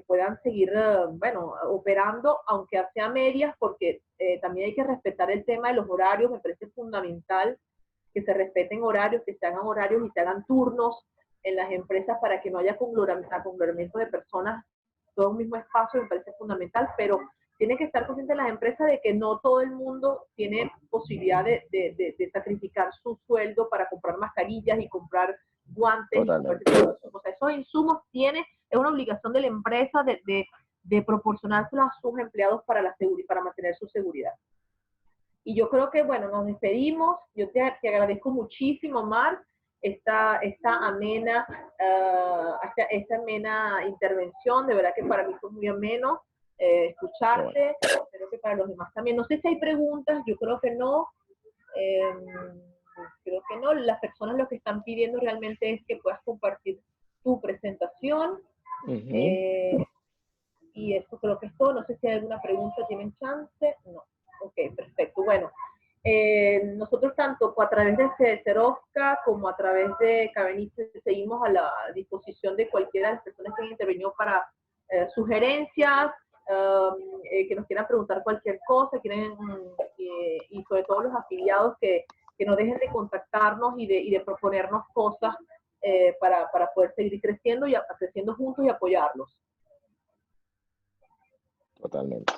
puedan seguir, bueno, operando, aunque sea medias, porque también hay que respetar el tema de los horarios. Me parece fundamental que se respeten horarios, que se hagan horarios y se hagan turnos en las empresas para que no haya conglomeramiento de personas todo un mismo espacio. Me parece fundamental, pero tienen que estar conscientes las empresas de que no todo el mundo tiene posibilidad de sacrificar su sueldo para comprar mascarillas y comprar guantes y comprar o sea, esos insumos es una obligación de la empresa de proporcionárselos a sus empleados para mantener su seguridad. Y yo creo que, bueno, nos despedimos. Yo te agradezco muchísimo, Marc, esta amena intervención. De verdad que para mí fue muy ameno escucharte. Espero que para los demás también. No sé si hay preguntas, yo creo que no. Creo que no. Las personas lo que están pidiendo realmente es que puedas compartir tu presentación. Y eso creo que es todo. No sé si hay alguna pregunta, ¿tienen chance? No. Ok, perfecto. Bueno, nosotros tanto a través de Cerovka como a través de Cabenice seguimos a la disposición de cualquiera de las personas que han intervenido para sugerencias, que nos quieran preguntar cualquier cosa, y sobre todo los afiliados que no dejen de contactarnos y de proponernos cosas para poder seguir creciendo juntos y apoyarlos. Totalmente.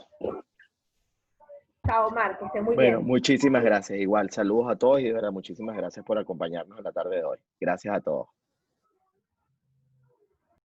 Chao, Marc, que esté muy bien. Bueno, muchísimas gracias. Igual, saludos a todos y de verdad, muchísimas gracias por acompañarnos en la tarde de hoy. Gracias a todos.